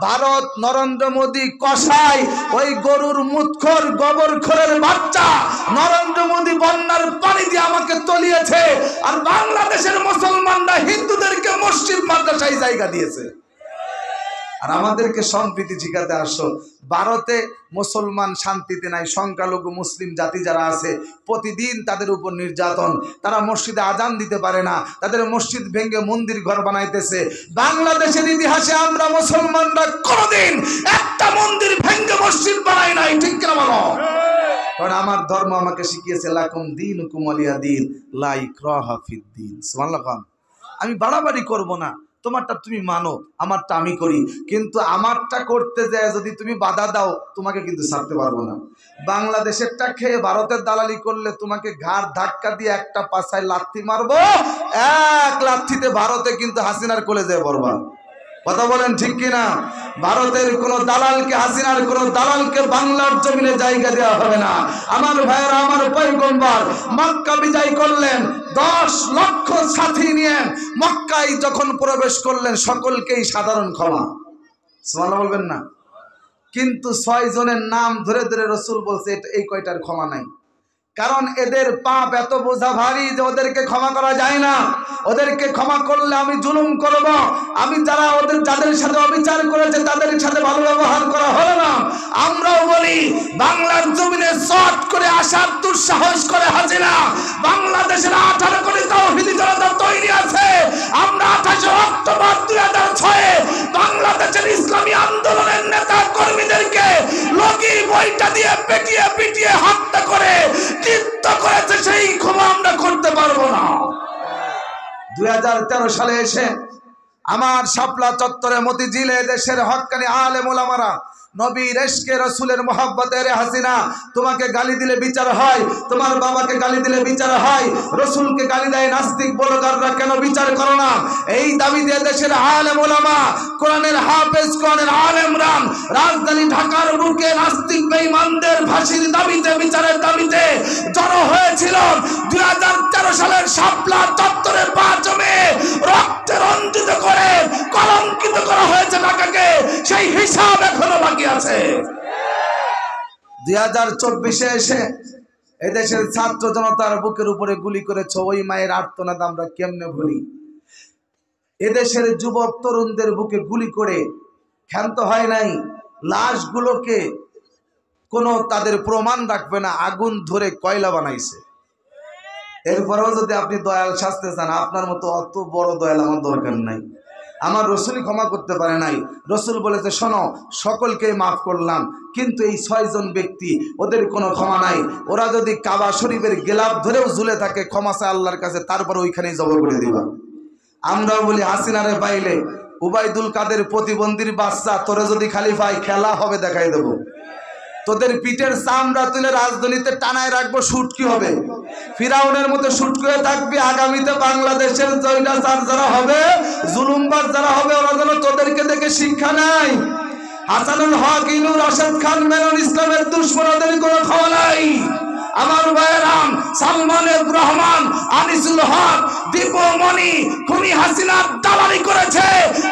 ভারত নরেন্দ্র মোদী কসাই, ওই গরুর মুতখোর গোবরখোরের বাচ্চা নরেন্দ্র মোদী বন্যার পানি দিয়ে আমাকে তলিয়েছে, আর বাংলাদেশের মুসলমানরা হিন্দুদেরকে মসজিদ মাদ্রাসায় জায়গা দিয়েছে। আর আমাদেরকে সম্প্রীতি শিখাতে আসো। ভারতে মুসলমান শান্তিতে নাই, সংখ্যালঘু মুসলিম জাতি যারা আছে প্রতিদিন তাদের উপর নির্যাতন, তারা মসজিদে আজান দিতে পারে না, তাদের মসজিদ ভেঙে মন্দির ঘর বানাইতেছে। বাংলাদেশের ইতিহাসে আমরা মুসলমানরা কোনোদিন একটা মন্দির ভেঙে মসজিদ বানাই নাই। ঠিক কিনা বলো? কারণ আমার ধর্ম আমাকে শিখিয়েছে লাকুম দীনুকুম ওয়ালিয়া দীন লা ইকরাহা ফিদ্দীন। সুবহানাল্লাহ। আমি বাড়াবাড়ি করব না, তোমারটা তুমি মানো, আমারটা আমি করি, কিন্তু আমারটা করতে যায় যদি তুমি বাধা দাও তোমাকে কিন্তু ছাড়তে পারবো না। বাংলাদেশেরটা খেয়ে ভারতের দালালি করলে তোমাকে ঘাড় ধাক্কা দিয়ে একটা পাছায় লাথি মারবো, এক লাথিতে ভারতে কিন্তু হাসিনার কোলে যেয়ে পড়বা। কথা বলেন ঠিক কিনা? ভারতের কোন দালালকে, হাসিনার কোন দালালকে বাংলার জমিনে জায়গা দেওয়া হবে না। আমার ভাইয়েরা, আমার পয়গম্বর মক্কা বিজয় করলেন, 10 লক্ষ সাথী নিয়ে মক্কায় যখন প্রবেশ করলেন সকলকেই সাধারণ ক্ষমা, সুবহানাল্লাহ বলবেন না? কিন্তু 6 জনের নাম ধরে ধরে রসুল বলছে এই কয়টার ক্ষমা নাই, কারণ এদের পাপ এত বোঝা ভারী যে ওদেরকে ক্ষমা করা যায় না। ওদেরকে ক্ষমা করলে আমি জুলুম করব, আমি যাদের সাথে অবিচার করেছে তাদের সাথে ভালো ব্যবহার করা হলো না। আমরাও বলি বাংলার জমিনে চট করে আসার দুঃসাহস করে হাসিনা, বাংলাদেশের 18 কোটি তাওহীদি জনতা তৈরি আছে। আমরা 28 অক্টোবর 2006 বাংলাদেশের ইসলামী আন্দোলনের নেতা কর্মীদেরকে লগি বইটা দিয়ে পিটিয়ে পিটিয়ে হত্যা করে চিত্ত করেছে, সেই ক্ষমা আমরা করতে পারবো না। 2013 সালে এসে আমার শাপলা চত্বরে মতিঝিলে দেশের হক্কানি আলেম ওলামারা নবীর ইশকে রাসূলের মহব্বতে, রে হাসিনা তোমাকে গালি দিলে বিচার হয়, তোমার বাবাকে গালি দিলে বিচার হয়, রাসূলকে গালি দেয় নাস্তিক ব্লগাররা, কেন বিচার করো না? এই দাবি দিয়ে দেশের আলেম ওলামা, কোরআনের হাফেজ, কোরআনের আলেমরা রাজধানী ঢাকার বুকে নাস্তিক বেঈমানদের ফাঁসির দাবিতে, বিচারের দাবিতে জড়ো হয়েছিল। 2013 সালের শাপলা চত্বরে 5 মে রক্তে রঞ্জিত করে কলঙ্কিত করা হয়েছে ঢাকাকে, সেই হিসাব এখনো বাকি আছে। 2024 এসে এদেশের ছাত্র জনতার বুকের উপরে গুলি করেছে, ওই মায়ের আর্তনাদ আমরা কেমনে ভুলি? এদেশের যুবক তরুণদের বুকে গুলি করে ক্ষান্ত হয় নাই, লাশগুলোকে কোনো তাদের প্রমাণ রাখবে না, আগুন ধরে কয়লা বানাইছে। এরপরেও যদি আপনি দয়াল শাস্তে চান, আপনার মতো অত বড় দয়াল আমার দরকার নাই। আমার রসুলই ক্ষমা করতে পারে নাই। রসুল বলেছে শোনো, সকলকে মাফ করলাম, কিন্তু এই 6 জন ব্যক্তি, ওদের কোনো ক্ষমা নাই। ওরা যদি কাবা শরীফের গেলাপ ধরেও ঝুলে থাকে, ক্ষমা চায় আল্লাহর কাছে, তারপর ওইখানেই জবাই করে দিবা। আমরাও বলি হাসিনারে পাইলে উবাইদুল কাদের প্রতিবন্ধীর বাচ্চা, তোরে যদি খালি পাই খেলা হবে, দেখাই দেবো। তোদের পিঠের চামড়া তুলে রাজধানীতে টানায় রাখবো, শুট কি হবে? ফিরাউনের মতো শুট করে থাকবি। আগামীতে বাংলাদেশের জয়নাচার যারা হবে, জুলুমবাজ যারা হবে, ওরা যেন তোদেরকে দেখে শিক্ষা নেয়। হাসানুল হক, ইনুর, রাশেদ খান, মেনন, ইসলামের দুশ্মন, ওদের কোনো ক্ষমা নাই। আমার ভাইয়েরাম, সালমান এফ রহমান, আনিসুল হক, দীপমণি খুনি হাসিনার দালালি করেছে,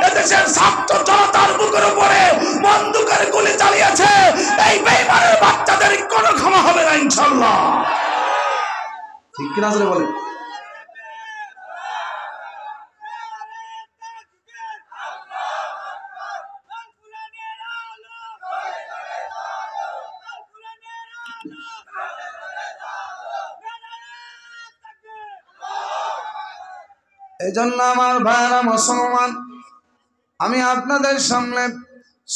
এদেশের ছাত্র জনতার বুকের উপরে বন্দুকের গুলি চালিয়েছে। এই বেঈমানের বাচ্চাদের কোনো ক্ষমা হবে না ইনশাআল্লাহ। ঠিক কিনা জোরে বলেন? এই জন্য আমার ভাইয়েরা মুসলমান, আমি আপনাদের সামনে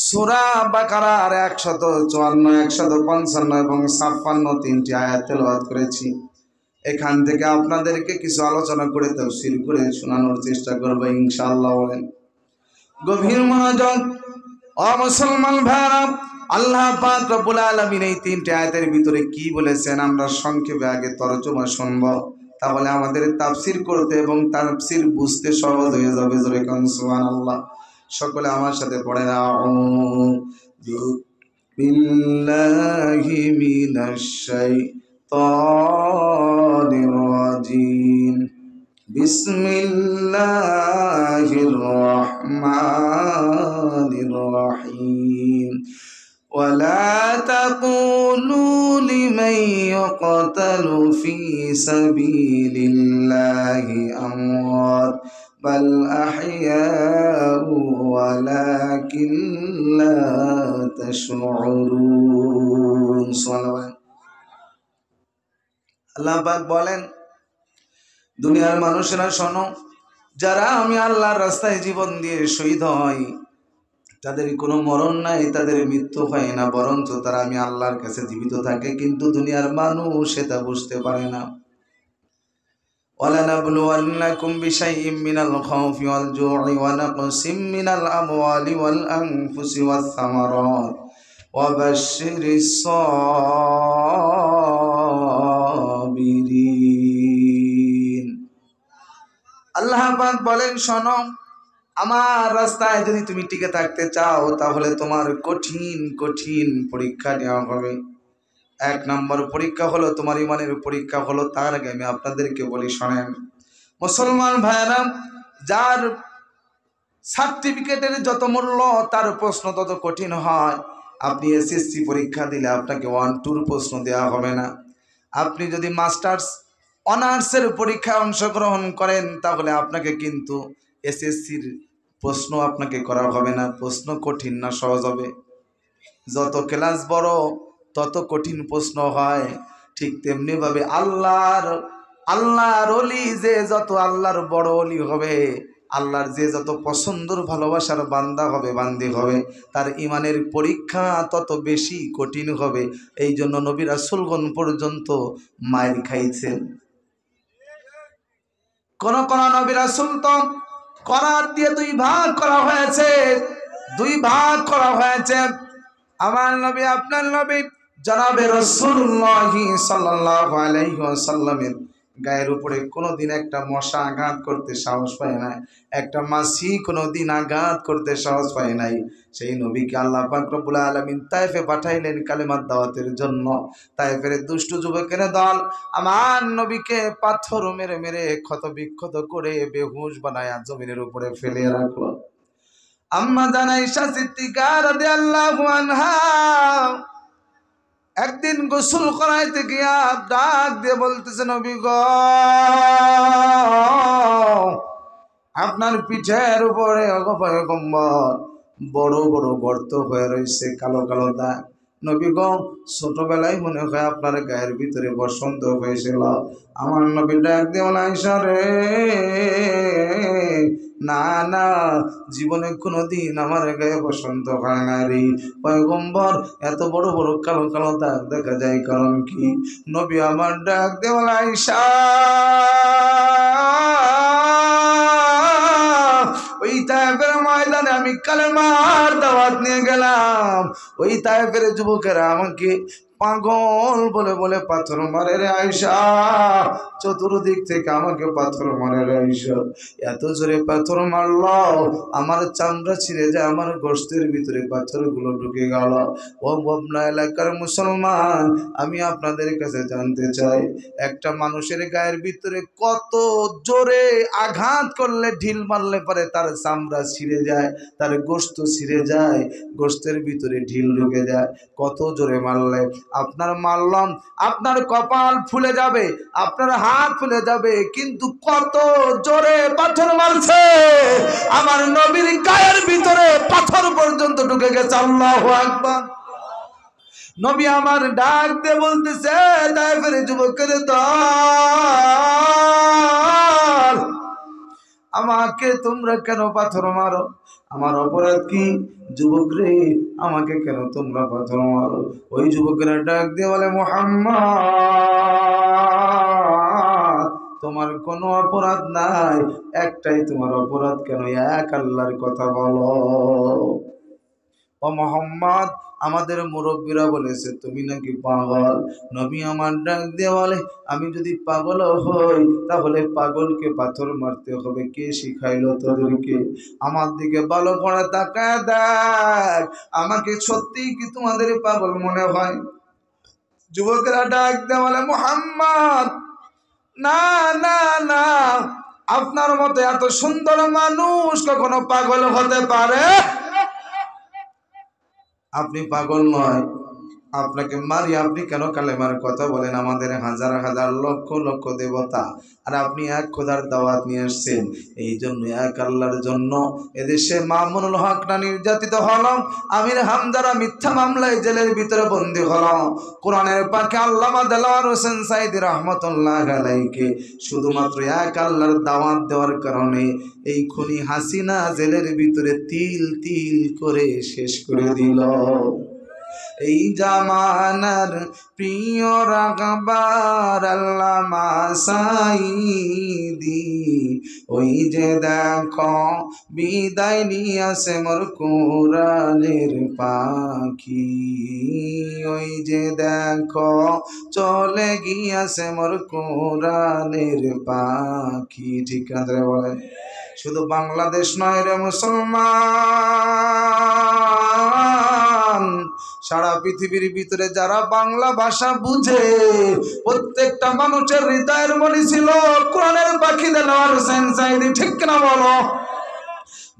সূরা বাকারার 154, 155 এবং 56 3টি আয়াত তেলাওয়াত করেছি। এখান থেকে আপনাদেরকে কিছু আলোচনা করে তাফসীর করে শোনানোর চেষ্টা করব ইনশাআল্লাহ। বলেন গভীর মনোযোগ। ও মুসলমান ভাইয়েরা, আল্লাহ পাক রব্বুল আলামিন এই 3টি আয়াতের ভিতরে কি বলেছেন আমরা সংক্ষেপে আগে তরজমা শুনব, তাহলে আমাদের তাফসীর করতে এবং তাফসীর বুঝতে সহজ হয়ে যাবে। জোরে কোন সুবহানাল্লাহ। সকলে আমার সাথে পড়েন, আউযু বিল্লাহি মিনাশ শাইতানির রাজিম, বিসমিল্লাহির রহমানির রহিম। ولا تقولوا لمن يقتل في سبيل الله أموات بل أحياء ولكن لا تشعرون। আল্লাহ পাক বলেন, দুনিয়ার মানুষেরা শোনো, যারা আমি আল্লাহর রাস্তায় জীবন দিয়ে শহীদ হয় তাদের কোনো মরণ নাই, তাদের মৃত্যু হয় না, বরঞ্চ তারা আমি আল্লাহর কাছে জীবিত থাকে, কিন্তু দুনিয়ার মানুষ সেটা বুঝতে পারে না। وَلَنَبْلُوَنَّكُمْ بِشَيْءٍ مِّنَ الْخَوْفِ وَالْجُوعِ وَنَقْصٍ مِّنَ الْأَمْوَالِ وَالْأَنفُسِ وَالثَّمَرَاتِ وَبَشِّرِ الصَّابِرِينَ। আল্লাহ পাক বলেন, শোনো, আমার রাস্তায় যদি তুমি টিকে থাকতে চাও তাহলে তোমার কঠিন কঠিন পরীক্ষা নেওয়া হবে। এক নম্বর পরীক্ষা হলো তোমার ইমানের পরীক্ষা হলো। তার আগে আমি আপনাদেরকে বলি, শোনেন মুসলমান ভাইরা, যার সার্টিফিকেটের যত মূল্য তার প্রশ্ন তত কঠিন হয়। আপনি এসএসসি পরীক্ষা দিলে আপনাকে 1-2 প্রশ্ন দেওয়া হবে না। আপনি যদি মাস্টার্স অনার্সের পরীক্ষায় অংশগ্রহণ করেন তাহলে আপনাকে কিন্তু এসএসসির প্রশ্ন আপনাকে করা হবে না। প্রশ্ন কঠিন না সহজ হবে? যত ক্লাস বড় তত কঠিন প্রশ্ন হয়। ঠিক তেমনিভাবে আল্লাহর ওলি যে যত আল্লাহর বড় ওলি হবে, আল্লাহর যে যত পছন্দর ভালোবাসার বান্দা হবে, বান্দি হবে, তার ইমানের পরীক্ষা তত বেশি কঠিন হবে। এই জন্য নবী রাসূলগণ পর্যন্ত মায়ের খাইছেন। কোন কোন নবী রাসূল তো করার দিয়ে দুই ভাগ করা হয়েছে। আমার নবী, আপনার নবী জনাবে রাসূলুল্লাহ সাল্লাল্লাহু আলাইহি ওয়াসাল্লামের গায়ের উপরে কোনোদিন একটা মশা আঘাত করতে সাহস পায় না, একটা মাছি কোনোদিন আঘাত করতে সাহস পায় নাই। সেই নবীকে আল্লাহ পাক রব্বুল আলামিন তায়েফে পাঠাইলেন কালেমার দাওয়াতের জন্য। তায়েফের দুষ্ট যুবকের দল আমার নবীকে পাথর মেরে মেরে ক্ষত বিক্ষত করে বেহুশ বানায়া জমিনের উপরে ফেলে রাখলো। আম্মা জান আয়েশা সিদ্দিকা রাদিয়াল্লাহু আনহা একদিন গোসল করাইতে গিয়া ডাক দিয়ে বলতেছে, নবী গো, আপনার পিঠের উপরে পয়গম্বর বড় বড় গর্ত হয়ে রয়েছে, কালো কালো দাগ। নবী গো, ছোটবেলায় মনে হয় আপনার গায়ের ভিতরে বসন্ত হয়েছিল। আমার নবী ডাক দিয়ে বলে, আয়েশা রে, না না, জীবনে কোনোদিন আমার গায়ে বসন্ত হয় না রে পয়গম্বর। এত বড় বড় কালো কালো দাগ দেখা যায় কারণ কি? নবী আমার ডাক দিয়ে বলে, আয়েশা, ওই তায়েফের ময়দানে আমি কালেমার দাওয়াত নিয়ে গেলাম। ওই তায়েফের যুবকেরা আমাকে পাগল বলে বলে পাথর মারে রে আয়েশা, চতুর্দিক থেকে আমাকে পাথর মারে রে আয়েশা। এত জোরে পাথর মারল আমার চামড়া ছিঁড়ে যায়, আমার গোশতের ভিতরে পাথরগুলো ঢুকে গেল। ও ববনা এলাকার মুসলমান, আমি আপনাদের কাছে জানতে চাই, একটা মানুষের গায়ের ভিতরে কত জোরে আঘাত করলে, ঢিল মারলে পরে তার চামড়া ছিঁড়ে যায়, তার গোশত ছিঁড়ে যায়, গোশতের ভিতরে ঢিল ঢুকে যায়। কত জোরে মারলে আপনার মারলাম, আপনার কপাল ফুলে যাবে, আপনার হাত ফুলে যাবে, কিন্তু কত জোরে পাথর মারছে আমার নবীর গায়ের ভিতরে পাথর পর্যন্ত ঢুকে গেছে। আল্লাহু আকবার। নবী আমার ডাক দিয়ে বলতেছে, তায়েফের যুবকের দল, আমাকে তোমরা কেন পাথর মারো? আমার অপরাধ কি? যুবক রে, আমাকে কেন তোমরা পাথর মারো? ওই যুবকেরা ডাক দিয়ে বলে, মুহাম্মদ, তোমার কোনো অপরাধ নাই, একটাই তোমার অপরাধ। কেন? এক আল্লাহর কথা বলো। ও মুহাম্মদ, আমাদের মুরব্বীরা বলেছে তুমি নাকি পাগল। নবী আমার ডাক দিয়ে বলে, আমি যদি পাগল হই তাহলে পাগলকে পাথর মারতে হবে। কে শিখাইলো তোদেরকে? আমার দিকে ভালো করে তাকায় দেখ, আমাকে সত্যিই কি তোমাদের পাগল মনে হয়? যুবকেরা ডাক দিয়ে বলে, মুহাম্মদ, না না না, আপনার মতো এত সুন্দর মানুষ কখনো পাগল হতে পারে? আপনি পাগল নয়, আপনাকে মারি, আপনি কেন কালেমার কথা বলেন? আমাদের হাজার হাজার লক্ষ লক্ষ দেবতা, আর আপনি এক খোদার দাওয়াত নিয়ে আসছেন। এই জন্য এক আল্লাহর জন্য এদেশে মামুনুল হক না নির্যাতিত হল, আমির হামজারা মিথ্যা মামলায় জেলের ভিতরে বন্দী হল। কোরআনের পাকে আল্লামা দেলাওয়ার হোসেন সাইদি রহমতুল্লাহ আলাইহিকে শুধুমাত্র এক আল্লাহর দাওয়াত দেওয়ার কারণে এই খুনি হাসিনা জেলের ভিতরে তিল তিল করে শেষ করে দিল। এই জামানার প্রিয় রাগবার আল্লামা সাঈদী। ওই যে দেখো বিদায় নিয়াছে মোর কোরআনের পাখি, ওই যে দেখো চলে গিয়াছে মোর কোরআনের পাখি। ঠিক আছে বলেন? শুধু বাংলাদেশ নয় রে মুসলমান, সারা পৃথিবীর ভিতরে যারা বাংলা ভাষা বুঝে প্রত্যেকটা মানুষের হৃদয়ের মনে ছিল কোরআনের পাখি দেলোয়ার হোসেন সাঈদী। ঠিক না বলো?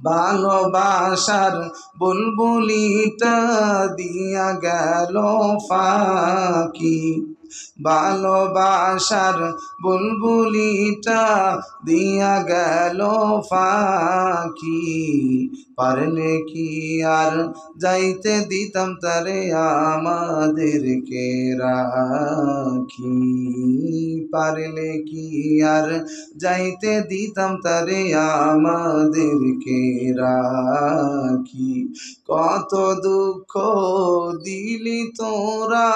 ভালোবাসার বুলবুলিটা দিয়া গেল ফাঁকি, ভালোবাসার বুলবুলিটা দিয়া গেল ফাঁকি, পারলে কি আর যাইতে দিতাম তারে আমাদেরকে রাখি, পারলে কি আর যাইতে দিতাম তারে আমাদেরকে রাখি। কত দুঃখ দিলি তোরা,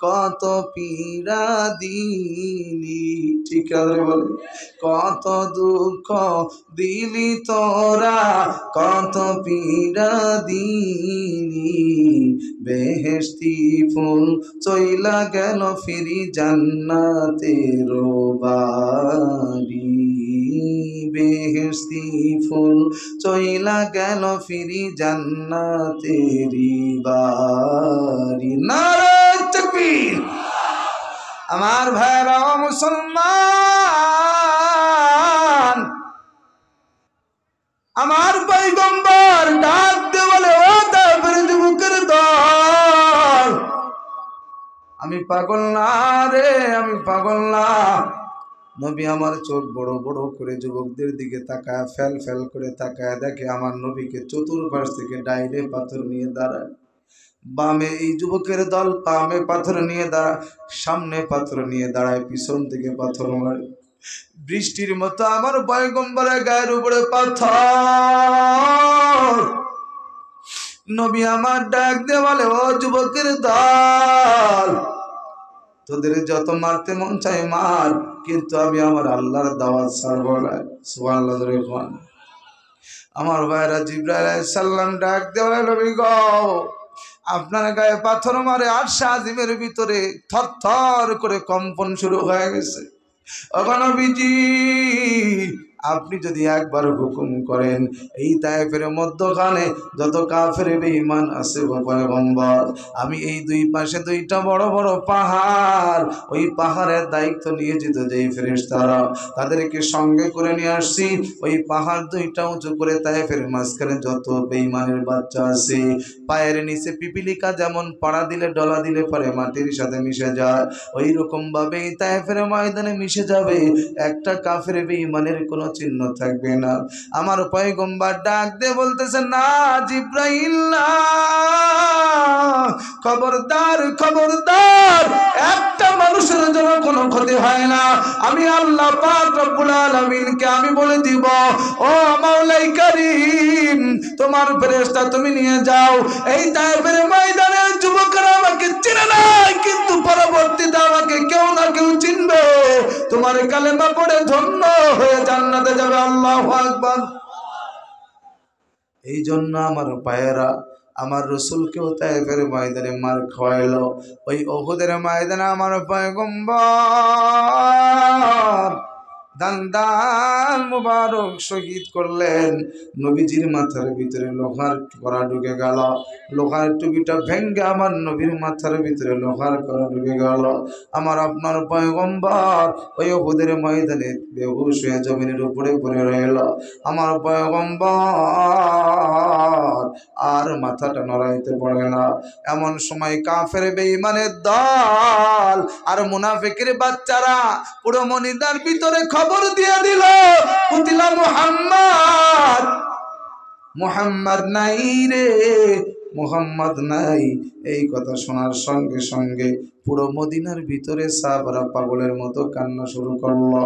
কত পীড়া দিলি। ঠিক আছে বলে? কত দুঃখ দিলি তোরা, কত পীড়া দিলি, বেহেশতি ফুল চইলা গেল ফিরি জান্নাতের বাড়ি, বেহেশতি ফুল চইলা গেল ফিরি জান্নাতের বাড়ি। নারে তাকবীর! আমার ভাইরা মুসলমান, আমার পয়গম্বর ডাক দে বলে, ও তারপরে যুবকের দল, আমি পাগল না রে, আমি পাগল না। নবী আমার চোখ বড় বড় করে যুবকদের দিকে তাকায়, ফেল ফেল করে তাকায়, দেখে আমার নবীকে চতুর্পাশ থেকে ডাইনে পাথর নিয়ে দাঁড়ায়। বামে এই যুবকের দল বামে পাথর নিয়ে দাঁড়ায়, সামনে পাথর নিয়ে দাঁড়ায়, পিছন থেকে পাথর মারে। বৃষ্টির মতো আমার পয়গম্বরের গায়ের উপরে পাথর। নবী আমার ডাক দিয়ে বলে, ও যুবকের দল, তোদের যত মারতে মন চাই মার, কিন্তু আমি আমার আল্লাহর দাওয়াত ছাড়বো না। সুবহানাল্লাহ। আমার ভাইরা জিবরাইল আলাইহিস সালাম ডাক দিয়ে বলে, নবী গো, আপনার গায়ে পাথর মারে আরশ আজিমের ভিতরে থরথর করে কম্পন শুরু হয়ে গেছে। ও নবীজি, আপনি যদি একবার হুকুম করেন, এই তায়েফের মধ্যখানে যত কাফের বেঈমান আছে পয়গম্বর, আমি এই দুই পাশে দুইটা বড় বড় পাহাড়, ওই পাহাড়ের দায়িত্ব নিয়ে যেত যেই ফেরেশতারা, তাদেরকে সঙ্গে করে নিয়ে আসছি। ওই পাহাড় দুইটা উঁচু করে তায়েফের মাঝখানে যত বেঈমানের বাচ্চা আছে, পায়ের নিচে পিপিলিকা যেমন পাড়া দিলে ডলা দিলে পরে মাটির সাথে মিশে যায়, ওই রকম ভাবে এই তায়েফের ময়দানে মিশে যাবে, একটা কাফের বেঈমানের কোনো চিহ্ন থাকবে না। আমার পয়গম্বর ডাক দিয়ে বলতেছে, না জিবরাইল না, খবরদার খবরদার, একটা মানুষের জন্য কোনো ক্ষতি হয় না। আমি আল্লাহ পাক রব্বুল আলামিনকে আমি বলে দিব, ও মাওলাই কারীম, তোমার ফেরেশতা তুমি নিয়ে যাও, এই তায়েফের ময়দানে যুবকরা আমাকে চিনে নাই, কিন্তু পরবর্তীতে আমাকে কেউ না কেউ চিনবে, তোমার কালেমা পড়ে ধন্য হয়ে জান্নাতে যাবে। আল্লাহু আকবার। এই জন্য আমার পায়েরা আমার রসুলকেও তায়েফের ময়দানে মার খাওয়াইলো। ওই উহুদের ময়দানে আমার পয়গম্বর দান মুবারক শহীদ করলেন। নবীজির মাথার ভিতরে লোহার কড়া ঢুকে গেল, লোহার টুপিটা ভেঙ্গে আমার নবীর মাথার ভিতরে লোহার কড়া ঢুকে গেল। আমার আপনার পয়গম্বর ওই উহুদের ময়দানে বেহুশ হয়ে জমিনের উপরে পড়ে রইল। আমার পয়গম্বর আর মাথাটা নড়াইতে পারে না। এমন সময় কাফের বেঈমানের দল আর মুনাফিকের বাচ্চারা পুরো মনিদার ভিতরে খবর দিয়ে দিল, কুতিলা মুহাম্মদ, মুহাম্মদ নাই রে, মুহাম্মদ নাই। এই কথা শোনার সঙ্গে সঙ্গে পুরো মদিনার ভিতরে সাহাবারা পাগলের মতো কান্না শুরু করলো।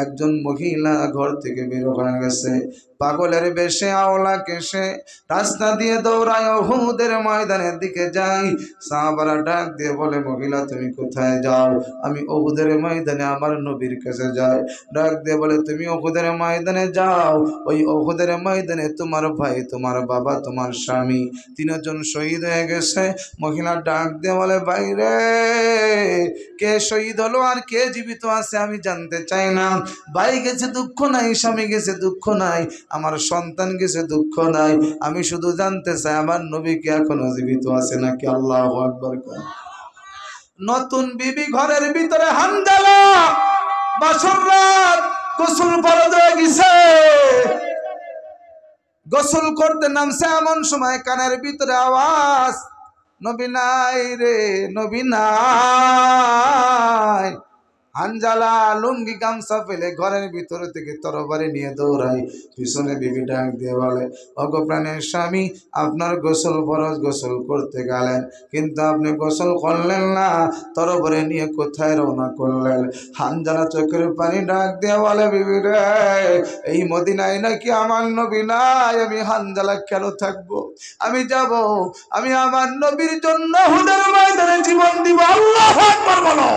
একজন মহিলা ঘর থেকে বের হয়ে গেছে, পাগলের বেশে আওলা কেশে রাস্তা দিয়ে দৌড়ায় উহুদের ময়দানের দিকে যায়। সাহাবারা ডাক দিয়ে বলে, মহিলা তুমি কোথায় যাও? আমি উহুদের ময়দানে আমার নবীর কাছে যাই। ডাক দিয়ে বলে, তুমি উহুদের ময়দানে যাও, ওই উহুদের ময়দানে তোমার ভাই, তোমার বাবা, তোমার স্বামী তিনজন শহীদ হয়ে গেছে। মহিলা ডাক দিয়ে বলে, বাইরে কে শহীদ হলো আর কে জীবিত আছে আমি জানতে চাই না। ভাই গেছে দুঃখ নাই, স্বামী গেছে দুঃখ নাই, আমার সন্তান গেছে দুঃখ নাই, আমি শুধু জানতে চাই আমার নবী কি এখনো জীবিত আছে নাকি। আল্লাহু আকবার। নতুন বিবি ঘরের ভিতরে, হানজালা বাসর রাত, গোসল ফরজ হয়ে গেছে, গোসল করতে নামছে, এমন সময় কানের ভিতরে আওয়াজ, নবী নাই রে, নবী নাই। হানজালা লুঙ্গি গামছা ফেলে ঘরের ভিতর থেকে তরবারি নিয়ে দৌড়ায়। পিছনে বিবি ডাক দিয়ে বলে, ওগো প্রাণের স্বামী, আপনার গোসল ফরজ, গোসল করতে গেলেন কিন্তু আপনি গোসল করলেন না, তরবারি নিয়ে কোথায় রওনা করলেন? হানজালা চোখের পানি ডাক দিয়ে বলে, বিবি রে, এই মদিনায় নাকি আমার নবী নাই, আমি হানজালা কেন থাকবো? আমি যাব, আমি আমার নবীর জন্য উহুদের ময়দানে জীবন দিব। আল্লাহু আকবার বলো।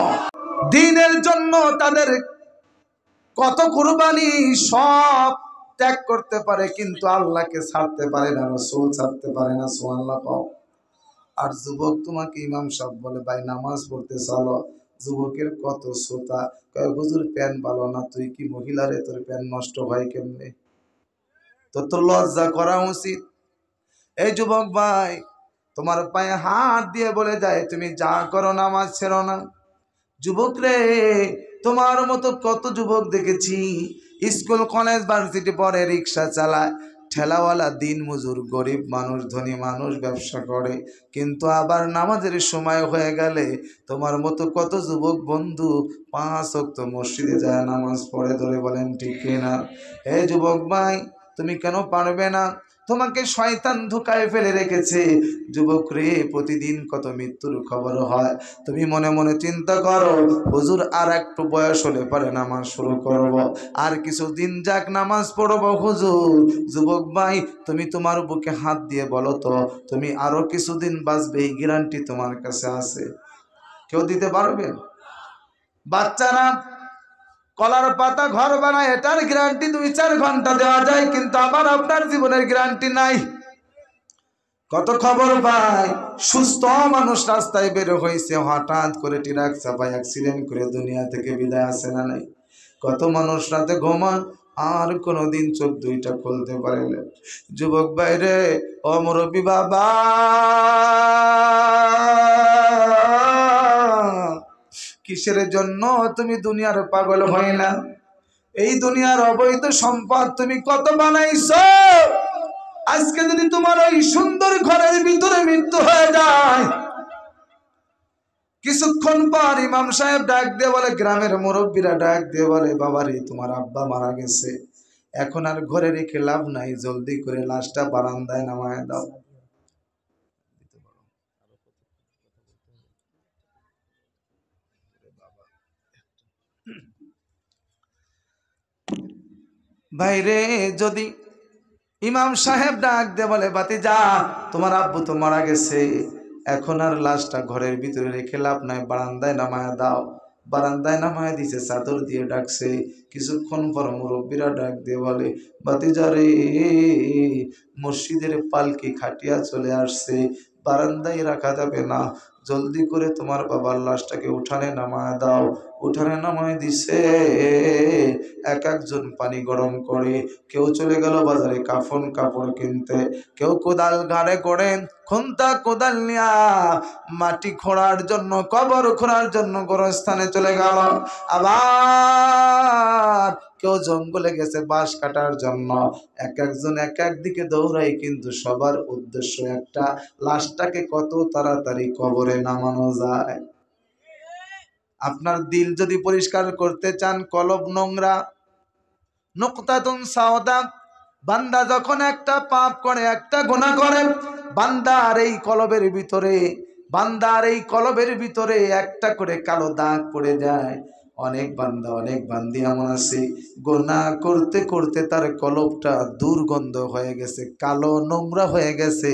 দ্বীনের জন্য তাদের কত কুরবানি, সব ত্যাগ করতে পারে কিন্তু আল্লাহকে ছাড়তে পারে না, রাসূল ছাড়তে পারে না। সুবহানাল্লাহ কও। আর যুবক তোমাকে ইমাম সাহেব বলে, ভাই নামাজ পড়তে চলো। যুবকের কত শ্রোতা, কয় হুজুর প্যান ভালো না, তুই কি মহিলারে, তোর প্যান নষ্ট হয় কেমনে? তোর তো লজ্জা করা উচিত। এই যুবক ভাই, তোমার পায়ে হাত দিয়ে বলে যায়, তুমি যা করো নামাজ ছেড়ো না। যুবক রে, তোমার মতো কত যুবক দেখেছি, স্কুল কলেজ ভার্সিটি পড়ে, রিক্সা চালায়, ঠেলাওয়ালা, দিন মজুর, গরিব মানুষ, ধনী মানুষ ব্যবসা করে, কিন্তু আবার নামাজের সময় হয়ে গেলে তোমার মতো কত যুবক বন্ধু 5 ওয়াক্ত মসজিদে যায় নামাজ পড়ে। ধরে বলেন ঠিক কিনা? হে যুবক ভাই, তুমি কেন পারবে না? তোমাকে শয়তান ধোঁকায় ফেলে রেখেছে। যুবক রে, প্রতিদিন কত মৃত্যুর খবর হয়। তুমি মনে মনে চিন্তা করো, হুজুর আর একটু বয়স হলে পরে নামাজ শুরু করব, আর কিছুদিন যাক নামাজ পড়ব হুজুর। যুবক ভাই, তুমি তোমার বুকে হাত দিয়ে বলো তো, তুমি আরো কিছুদিন বাঁচবে, এই গ্যারান্টি তোমার কাছে আছে? কেউ দিতে পারবে? বাচ্চারা কলার পাতা ঘর বানায়, এটার গ্যারান্টি 2-4 ঘন্টা দেওয়া যায়, কিন্তু আমার আপনার জীবনের গ্যারান্টি নাই। কত খবর ভাই, সুস্থ মানুষ রাস্তায় বের হয়েছে, হঠাৎ করে ট্রাক চাপায় অ্যাক্সিডেন্ট করে দুনিয়া থেকে বিদায়, আছে না নাই? কত মানুষ রাতে ঘুমান, আর কোনোদিন চোখ দুইটা খুলতে পারে না। যুবক ভাইরে, ও মুরব্বি বাবা, কিসের জন্য তুমি দুনিয়ার পাগল হয় না? এই দুনিয়ার অবৈধ সম্পদ তুমি কত বানাইছো। আজকে যদি তোমার ওই সুন্দর ঘরের ভিতরে মৃত্যু হয়ে যায়, কিছুক্ষণ পর ইমাম সাহেব ডাক দিয়ে বলে, গ্রামের মুরব্বীরা ডাক দিয়ে বলে, বাবারে তোমার আব্বা মারা গেছে, এখন আর ঘরে রেখে লাভ নাই, জলদি করে লাশটা বারান্দায় নামায় দাও। ভাইরে, যদি ইমাম সাহেব ডাক দিয়ে বলে, বাতিজা তোমার আব্বু তো মারা গেছে, এখন আর লাশটা ঘরের ভিতরে রেখে লাভ নাই, বারান্দায় নামায় দাও। বারান্দায় নামায় দিছে, চাদর দিয়ে ডাকছে। কিছুক্ষণ পর মুরব্বীরা ডাক দিয়ে বলে, বাতিজা রে, মসজিদের পালকি খাটিয়া চলে আসছে, বারান্দায় রাখা যাবে না, জলদি করে তোমার বাবার লাশটাকে উঠানে নামায় দাও। উঠানে নামায় দিছে, এক একজন পানি গরম করে, কেউ চলে গেল বাজারে কাফন কাপড় কিনতে, কেউ কোদাল ঘাড়ে করে খুন্তা কোদাল নিয়া মাটি খোঁড়ার জন্য, কবর খোঁড়ার জন্য গোরস্থানে চলে গেল। আবার কেউ জঙ্গলে গেছে বাঁশ কাটার জন্য। এক একজন এক এক দিকে দৌড়ায়, কিন্তু সবার উদ্দেশ্য একটা, লাশটাকে কত তাড়াতাড়ি কবরে নামানো যায়। আপনার দিল যদি পরিষ্কার করতে চান, কলব নোংরা, নুকতাতুন সাওদা, বান্দা যখন একটা পাপ করে, একটা গুনাহ করে, বান্দার এই কলবের ভিতরে বান্দার এই কলবের ভিতরে একটা করে কালো দাগ পড়ে যায়। অনেক বান্দা অনেক বান্দি এমন আছে, গোনাহ করতে করতে তার কলবটা দুর্গন্ধ হয়ে গেছে, কালো নোংরা হয়ে গেছে,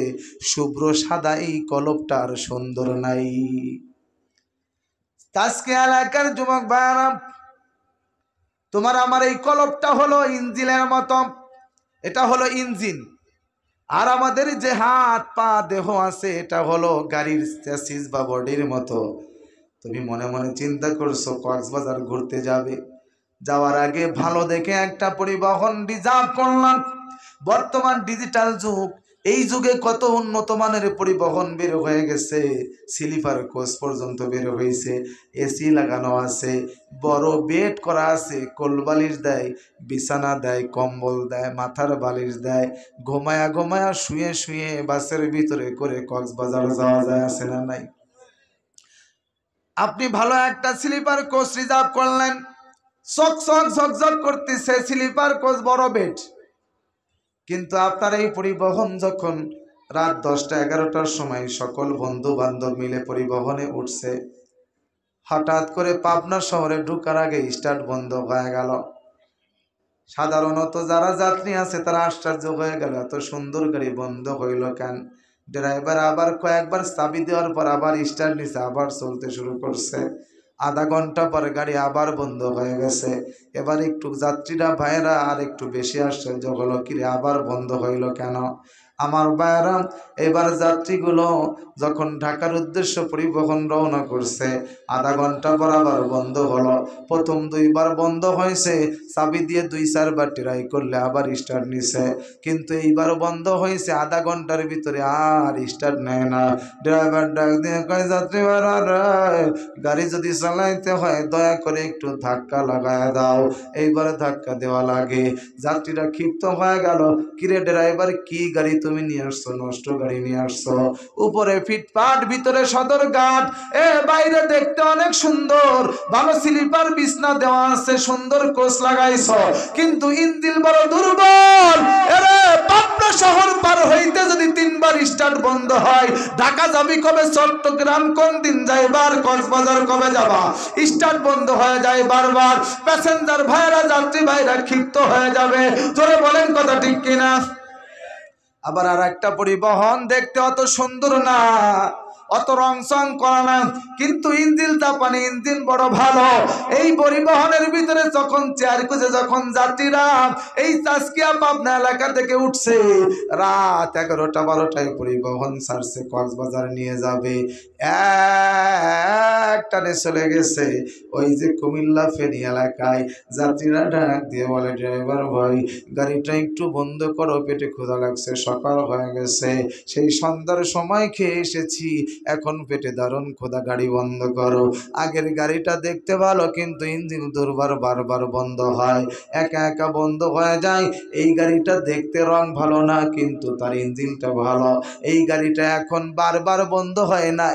শুভ্র সাদা এই কলবটা আর সুন্দর নাই। আজকে এলাকার যুবক ভাইরা, তোমার আমার এই কলবটা হলো ইঞ্জিনের মতো, এটা হলো ইঞ্জিন। আর আমাদের যে হাত পা দেহ আছে এটা হলো গাড়ির চ্যাসিস বা বডির মতো। তুমি মনে মনে চিন্তা করছো কক্সবাজার ঘুরতে যাবে, যাওয়ার আগে ভালো দেখে একটা পরিবহন রিজার্ভ করলাম। বর্তমান ডিজিটাল যুগ, এই যুগে কত উন্নত মানের পরিবহন বের হয়ে গেছে, স্লিপার কোচ পর্যন্ত বের হয়েছে, এসি লাগানো আছে, বড় বেড করা আছে, কোলবালিশ দেয়, বিছানা দেয়, কম্বল দেয়, মাথার বালিশ দেয়, ঘুমায়া ঘুমায়া শুয়ে শুয়ে বাসের ভিতরে করে কক্সবাজার যাওয়া যায়, আছে না নাই? আপনি ভালো একটা স্লিপার কোচ রিজার্ভ করলেন, চক চক ঝকঝক করতেছে স্লিপার কোচ, বড় বেড, কিন্তু আপনার এই পরিবহন যখন রাত 10টা 11টার সময় সকল বন্ধু বান্ধব মিলে পরিবহনে উঠছে, হঠাৎ করে পাবনা শহরে ঢুকার আগে স্টার্ট বন্ধ হয়ে গেল। সাধারণত যারা যাত্রী আছে তারা আশ্চর্য হয়ে গেল, এত সুন্দর গাড়ি বন্ধ হইল কেন? ড্রাইভার আবার কয়েকবার চাবি দেওয়ার পর আবার স্টার্ট নিছে, আবার চলতে শুরু করছে। আধা ঘন্টা পর গাড়ি আবার বন্ধ হয়ে গেছে। এবার একটু যাত্রীরা ভাইয়েরা আর একটু বেশি আশ্চর্য হলো, কিরে আবার বন্ধ হইল কেন? আমার ভাইয়েরা, এবার যাত্রীগুলো যখন ঢাকার উদ্দেশ্য পরিবহন রওনা করছে, আধা ঘন্টা পর আবার বন্ধ হলো। প্রথম 2বার বন্ধ হয়েছে, চাবি দিয়ে 2-4 বার ট্রাই করলে আবার স্টার্ট নিছে, কিন্তু এইবার বন্ধ হয়েছে, আধা ঘন্টার ভিতরে আর স্টার্ট নেয় না। ড্রাইভার ডাক দিয়ে কয়, যাত্রী ভাড়া গাড়ি যদি চালাইতে হয় দয়া করে একটু ধাক্কা লাগায় দাও। এইবারে ধাক্কা দেওয়া লাগে। যাত্রীরা ক্ষিপ্ত হয়ে গেল, কিরে ড্রাইভার কি গাড়ি তুমি নিয়ে আসছো, নষ্ট গাড়ি নিয়ে আসছো, উপরে ফিটপাট ভিতরে সদর ঘাট, বাইরে দেখতে অনেক সুন্দর, ভালো স্লিপার বিছনা দেওয়া আছে, সুন্দর কোচ লাগাইছো, কিন্তু ইঞ্জিন বড় দুর্বল। এরে পাবনা শহর পার হইতে যদি 3বার স্টার্ট বন্ধ হয়, ঢাকা যাবি কবে, চট্টগ্রাম কোন দিন যাইবার, কক্সবাজার কবে যাবা, স্টার্ট বন্ধ হয়ে যায় বারবার। প্যাসেঞ্জার ভাইরা যাত্রী ভাইরা ক্ষিপ্ত হয়ে যাবে, জোরে বলেন কথা ঠিক কিনা? আবার আর একটা পরিবহন দেখতে অত সুন্দর না, অত রং চং করা না, কিন্তু ইঞ্জিনটা পানি ইঞ্জিন বড় ভালো। এই পরিবহনের ভিতরে যখন চেয়ার খুঁজে যখন যাত্রীরা এই চাষকিয়া পাবনা এলাকা থেকে উঠছে, রাত 11টা 12টায় পরিবহন ছাড়ছে, কক্সবাজার নিয়ে যাবে, একটানে চলে গেছে ওই যে কুমিল্লা ফেনী এলাকায়। যাত্রীরা ডাক দিয়ে বলে, ড্রাইভার ভাই গাড়িটা একটু বন্ধ করো, পেটে ক্ষুধা লাগছে, সকাল হয়ে গেছে, সেই সন্ধ্যার সময় খেয়ে এসেছি, এখন পেটে দারুণ ক্ষুধা, গাড়ি বন্ধ করো। আগের গাড়িটা দেখতে ভালো, কিন্তু ইঞ্জিন দুর্বার বারবার বন্ধ হয়, একা একা বন্ধ হয়ে যায়। এই গাড়িটা দেখতে রং ভালো না, কিন্তু তার ইঞ্জিনটা ভালো। এই গাড়িটা এখন বারবার বন্ধ হয় না,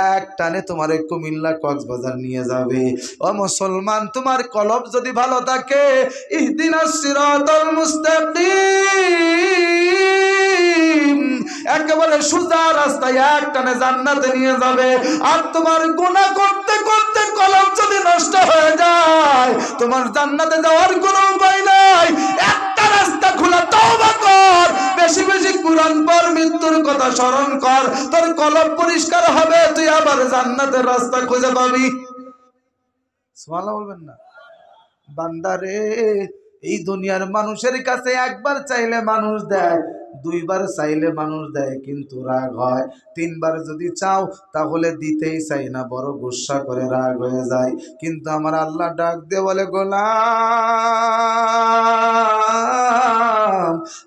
এক টানে তোমার কুমিল্লা কক্সবাজার নিয়ে যাবে। ও মুসলমান, তোমার কলব যদি ভালো থাকে, ইহদিনাস সিরাতাল মুস্তাকিম, একেবারে সোজা রাস্তায় এক টানে জান্নাতে নিয়ে যাবে। আর তোমার গুনাহ করতে করতে কলব যদি নষ্ট হয়ে যায়, তোমার জান্নাতে যাওয়ার কোনো উপায় নাই। একটা রাস্তা খোলা, তওবা কর, বেশি বেশি কুরআন পড়, মৃত্যুর কথা স্মরণ কর, তোর কলব পরিষ্কার হবে, তুই আবার জান্নাতের রাস্তা খুঁজে পাবি। সুবহানাল্লাহ বলবেন না? বান্দারে, এই দুনিয়ার মানুষের কাছে একবার চাইলে মানুষ দেয়, 2বার চাইলে মানুষ দেয়, কিন্তু রাগ হয়। 3বার যদি চাও তাহলে দিতেই চাই না, বড় গুসা করে রাগ হয়ে যায়। কিন্তু আমার আল্লাহ ডাক দিয়ে বলে, গোলাম,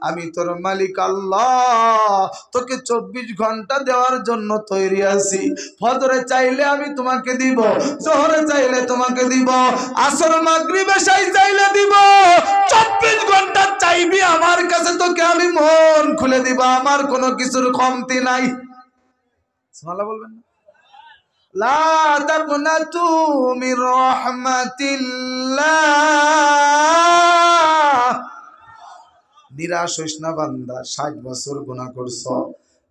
আমি তোর মালিক আল্লাহ, তোকে 24 ঘন্টা দেওয়ার জন্য তৈরি আছি। ফজরে চাইলে আমি তোমাকে দিব, জোহরে চাইলে তোমাকে দিব, আসর মাগরিব এশাই চাইলে দিব, 24 ঘন্টা চাইবি আমার কাছে, তোকে আমি মন খুলে দিব, আমার কোনো কিছুর কমতি নাই। সুবহানাল্লাহ বলবেন না? লা তাকনাতু মির রাহমাতিল্লাহ। নিরাশ হইস না বান্দা, 60 বছর গুনাহ করছো,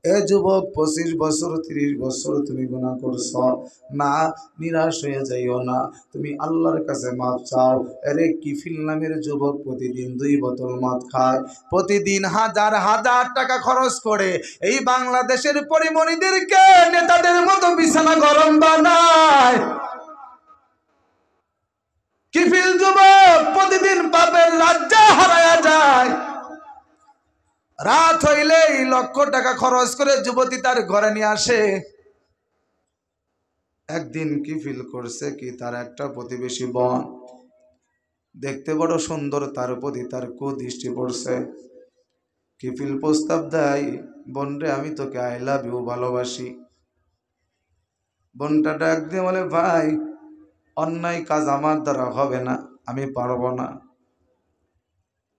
এ যুবক 25 বছর 30 বছর তুমি গুনাহ করছো না, নিরাশ হয়ে যাইও না, তুমি আল্লাহর কাছে মাফ চাও। আরে কিফিল নামের যুবক প্রতিদিন 2 বোতল মদ খায়, প্রতিদিন হাজার হাজার টাকা খরচ করে এই বাংলাদেশের পরিমণিদেরকে নেতাদের মতো বিছানা গরম বানায়। কিফিল যুবক প্রতিদিন পাপের লজ্জা হারায়া যায়। রাত হইলেই লক্ষ টাকা খরচ করে যুবতী তার ঘরে নিয়ে আসে। একদিন কি ফিল করছে কি, তার একটা প্রতিবেশী বোন দেখতে বড় সুন্দর, তার প্রতি তার কুদৃষ্টি পড়ছে। কি ফিল প্রস্তাব দেয়, বোন রে আমি তোকে আই লাভ ইউ ভালোবাসি। বোনটা ডাক দিয়ে বলে, ভাই অন্যায় কাজ আমার দ্বারা হবে না, আমি পারবো না,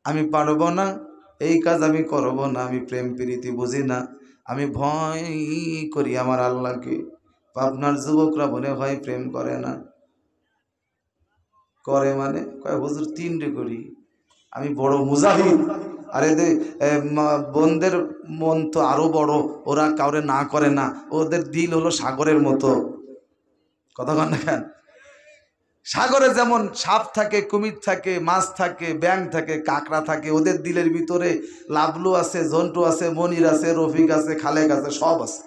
আমি পারবো না, এই কাজ আমি করব না, আমি প্রেম প্রীতি বুঝি না, আমি ভয় করি আমার আল্লাহকে। আপনার যুবকরা মনে হয় প্রেম করে না, করে মানে কয় হুজুর 3টে করি, আমি বড় মুজাহিদ। আরে বোনদের মন তো আরো বড়, ওরা কাউরে না করে না, ওদের দিল হলো সাগরের মতো। কথা কন না কেন? সাগরে যেমন সাপ থাকে, কুমির থাকে, মাছ থাকে, ব্যাঙ থাকে, কাঁকড়া থাকে, ওদের দিলের ভিতরে লাবলু আছে, জন্টু আছে, মনির আছে, রফিক আছে, খালেক আছে, সব আছে।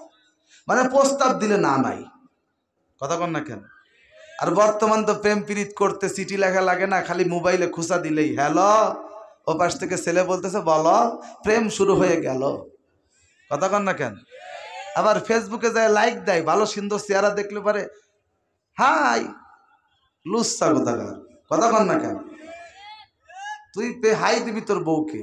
মানে প্রস্তাব দিলে না নাই। কথা কন না কেন? আর বর্তমান তো প্রেম প্রীত করতে চিঠি লেখা লাগে না, খালি মোবাইলে খুঁচা দিলেই হ্যালো, ও পাশ থেকে ছেলে বলতেছে বলো, প্রেম শুরু হয়ে গেল। কথা কন না কেন? আবার ফেসবুকে যায় লাইক দেয়, ভালো সুন্দর চেহারা দেখলে পারে হাই লুচ্চা কোথাকার। কথা কন না কেন? তুই হাই দিবি তোর বউকে,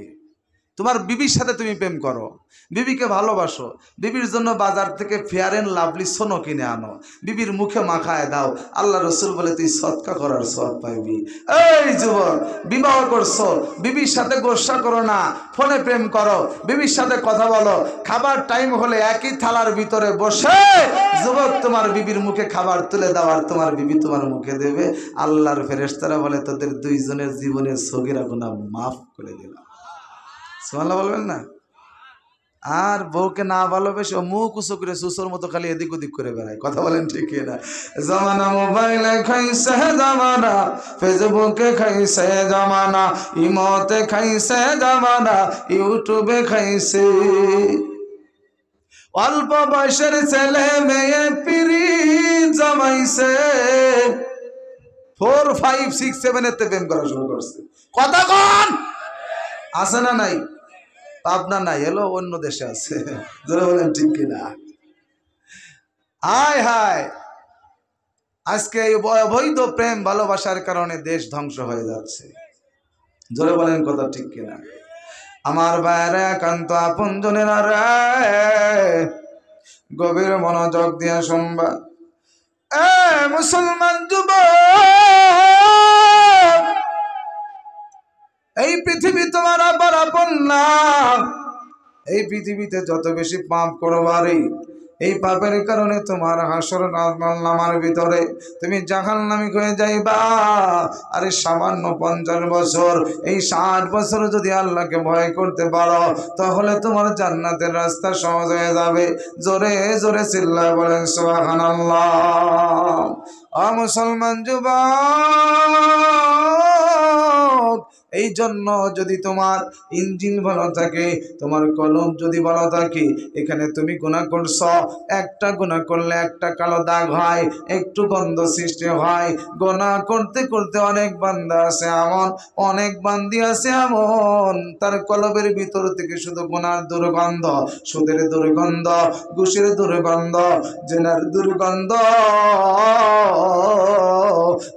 তোমার বিবির সাথে তুমি প্রেম করো, বিবিকে ভালোবাসো, বিবির জন্য বাজার থেকে ফেয়ার এন্ড লাভলি সোনো কিনে আনো, বিবির মুখে মাখায় দাও। আল্লাহ রসুল বলে তুই সৎকা করার সৎ পাইবি। এই যুবক বিবাহ করছো, বিবির সাথে গোসা করো না, ফোনে প্রেম করো, বিবির সাথে কথা বলো, খাবার টাইম হলে একই থালার ভিতরে বসে যুবক তোমার বিবির মুখে খাবার তুলে দাও, আর তোমার বিবি তোমার মুখে দেবে। আল্লাহর ফেরেশতারা বলে তোদের দুইজনের জীবনের সগীরা গুনাহ মাফ করে দিলাম। সুবহানাল্লাহ বলবেন না? আর বউকে না ভালোবেসে মুখ উঁচু করে সুসোর মতো খালি এদিক ওদিক করে বেড়ায়। কথা বলেন ঠিক না? জামানা মোবাইলে খাইছে জামানা, ফেসবুকে খাইছে জামানা, ইমোতে খাইছে জামানা, ইউটিউবে খাইছে। অল্প বয়সের ছেলে মেয়ে পিরিত জমাইছে, 4, 5, 6, 7 এতে প্রেম করা শুরু করছে। কথা কন আছে না নাই? পাবনা নাই, এলো অন্য দেশে আছে। ধরে বলেন ঠিক কিনা? হায় হায়, আজকে এই অবৈধ প্রেম ভালোবাসার কারণে দেশ ধ্বংস হয়ে যাচ্ছে। জোরে বলেন কথা ঠিক কিনা? আমার বাইরে একান্ত আপন জনের গভীর মনোযোগ দিয়ে শুনবা। এ মুসলমান যুবক, এই পৃথিবী তোমার আবার আপন না। এই পৃথিবীতে যত বেশি পাপ করবারই, এই পাপের কারণে তোমার হাসর নামার ভিতরে তুমি জাহান্নামী হয়ে যাইবা। আরে সামান্য 50 বছর, এই 60 বছর যদি আল্লাহকে ভয় করতে পারো, তাহলে তোমার জান্নাতের রাস্তা সহজ হয়ে যাবে। জোরে জোরে চিল্লায় বলেন সুবহানাল্লাহ। ও মুসলমান যুবক, এই জন্য যদি তোমার ইঞ্জিন ভালো থাকে, তোমার কলম যদি ভালো থাকে, এখানে তুমি গুনাহ করছো, একটা গুনাহ করলে একটা কালো দাগ হয়, একটু গন্ধ সৃষ্টি হয়। গুনাহ করতে করতে অনেক বান্দা আছে এমন, অনেক বান্দি আছে এমন, তার কলবের ভিতর থেকে শুধু গুনার দুর্গন্ধ, সুদের দুর্গন্ধ, ঘুষের দুর্গন্ধ, জেনার দুর্গন্ধ,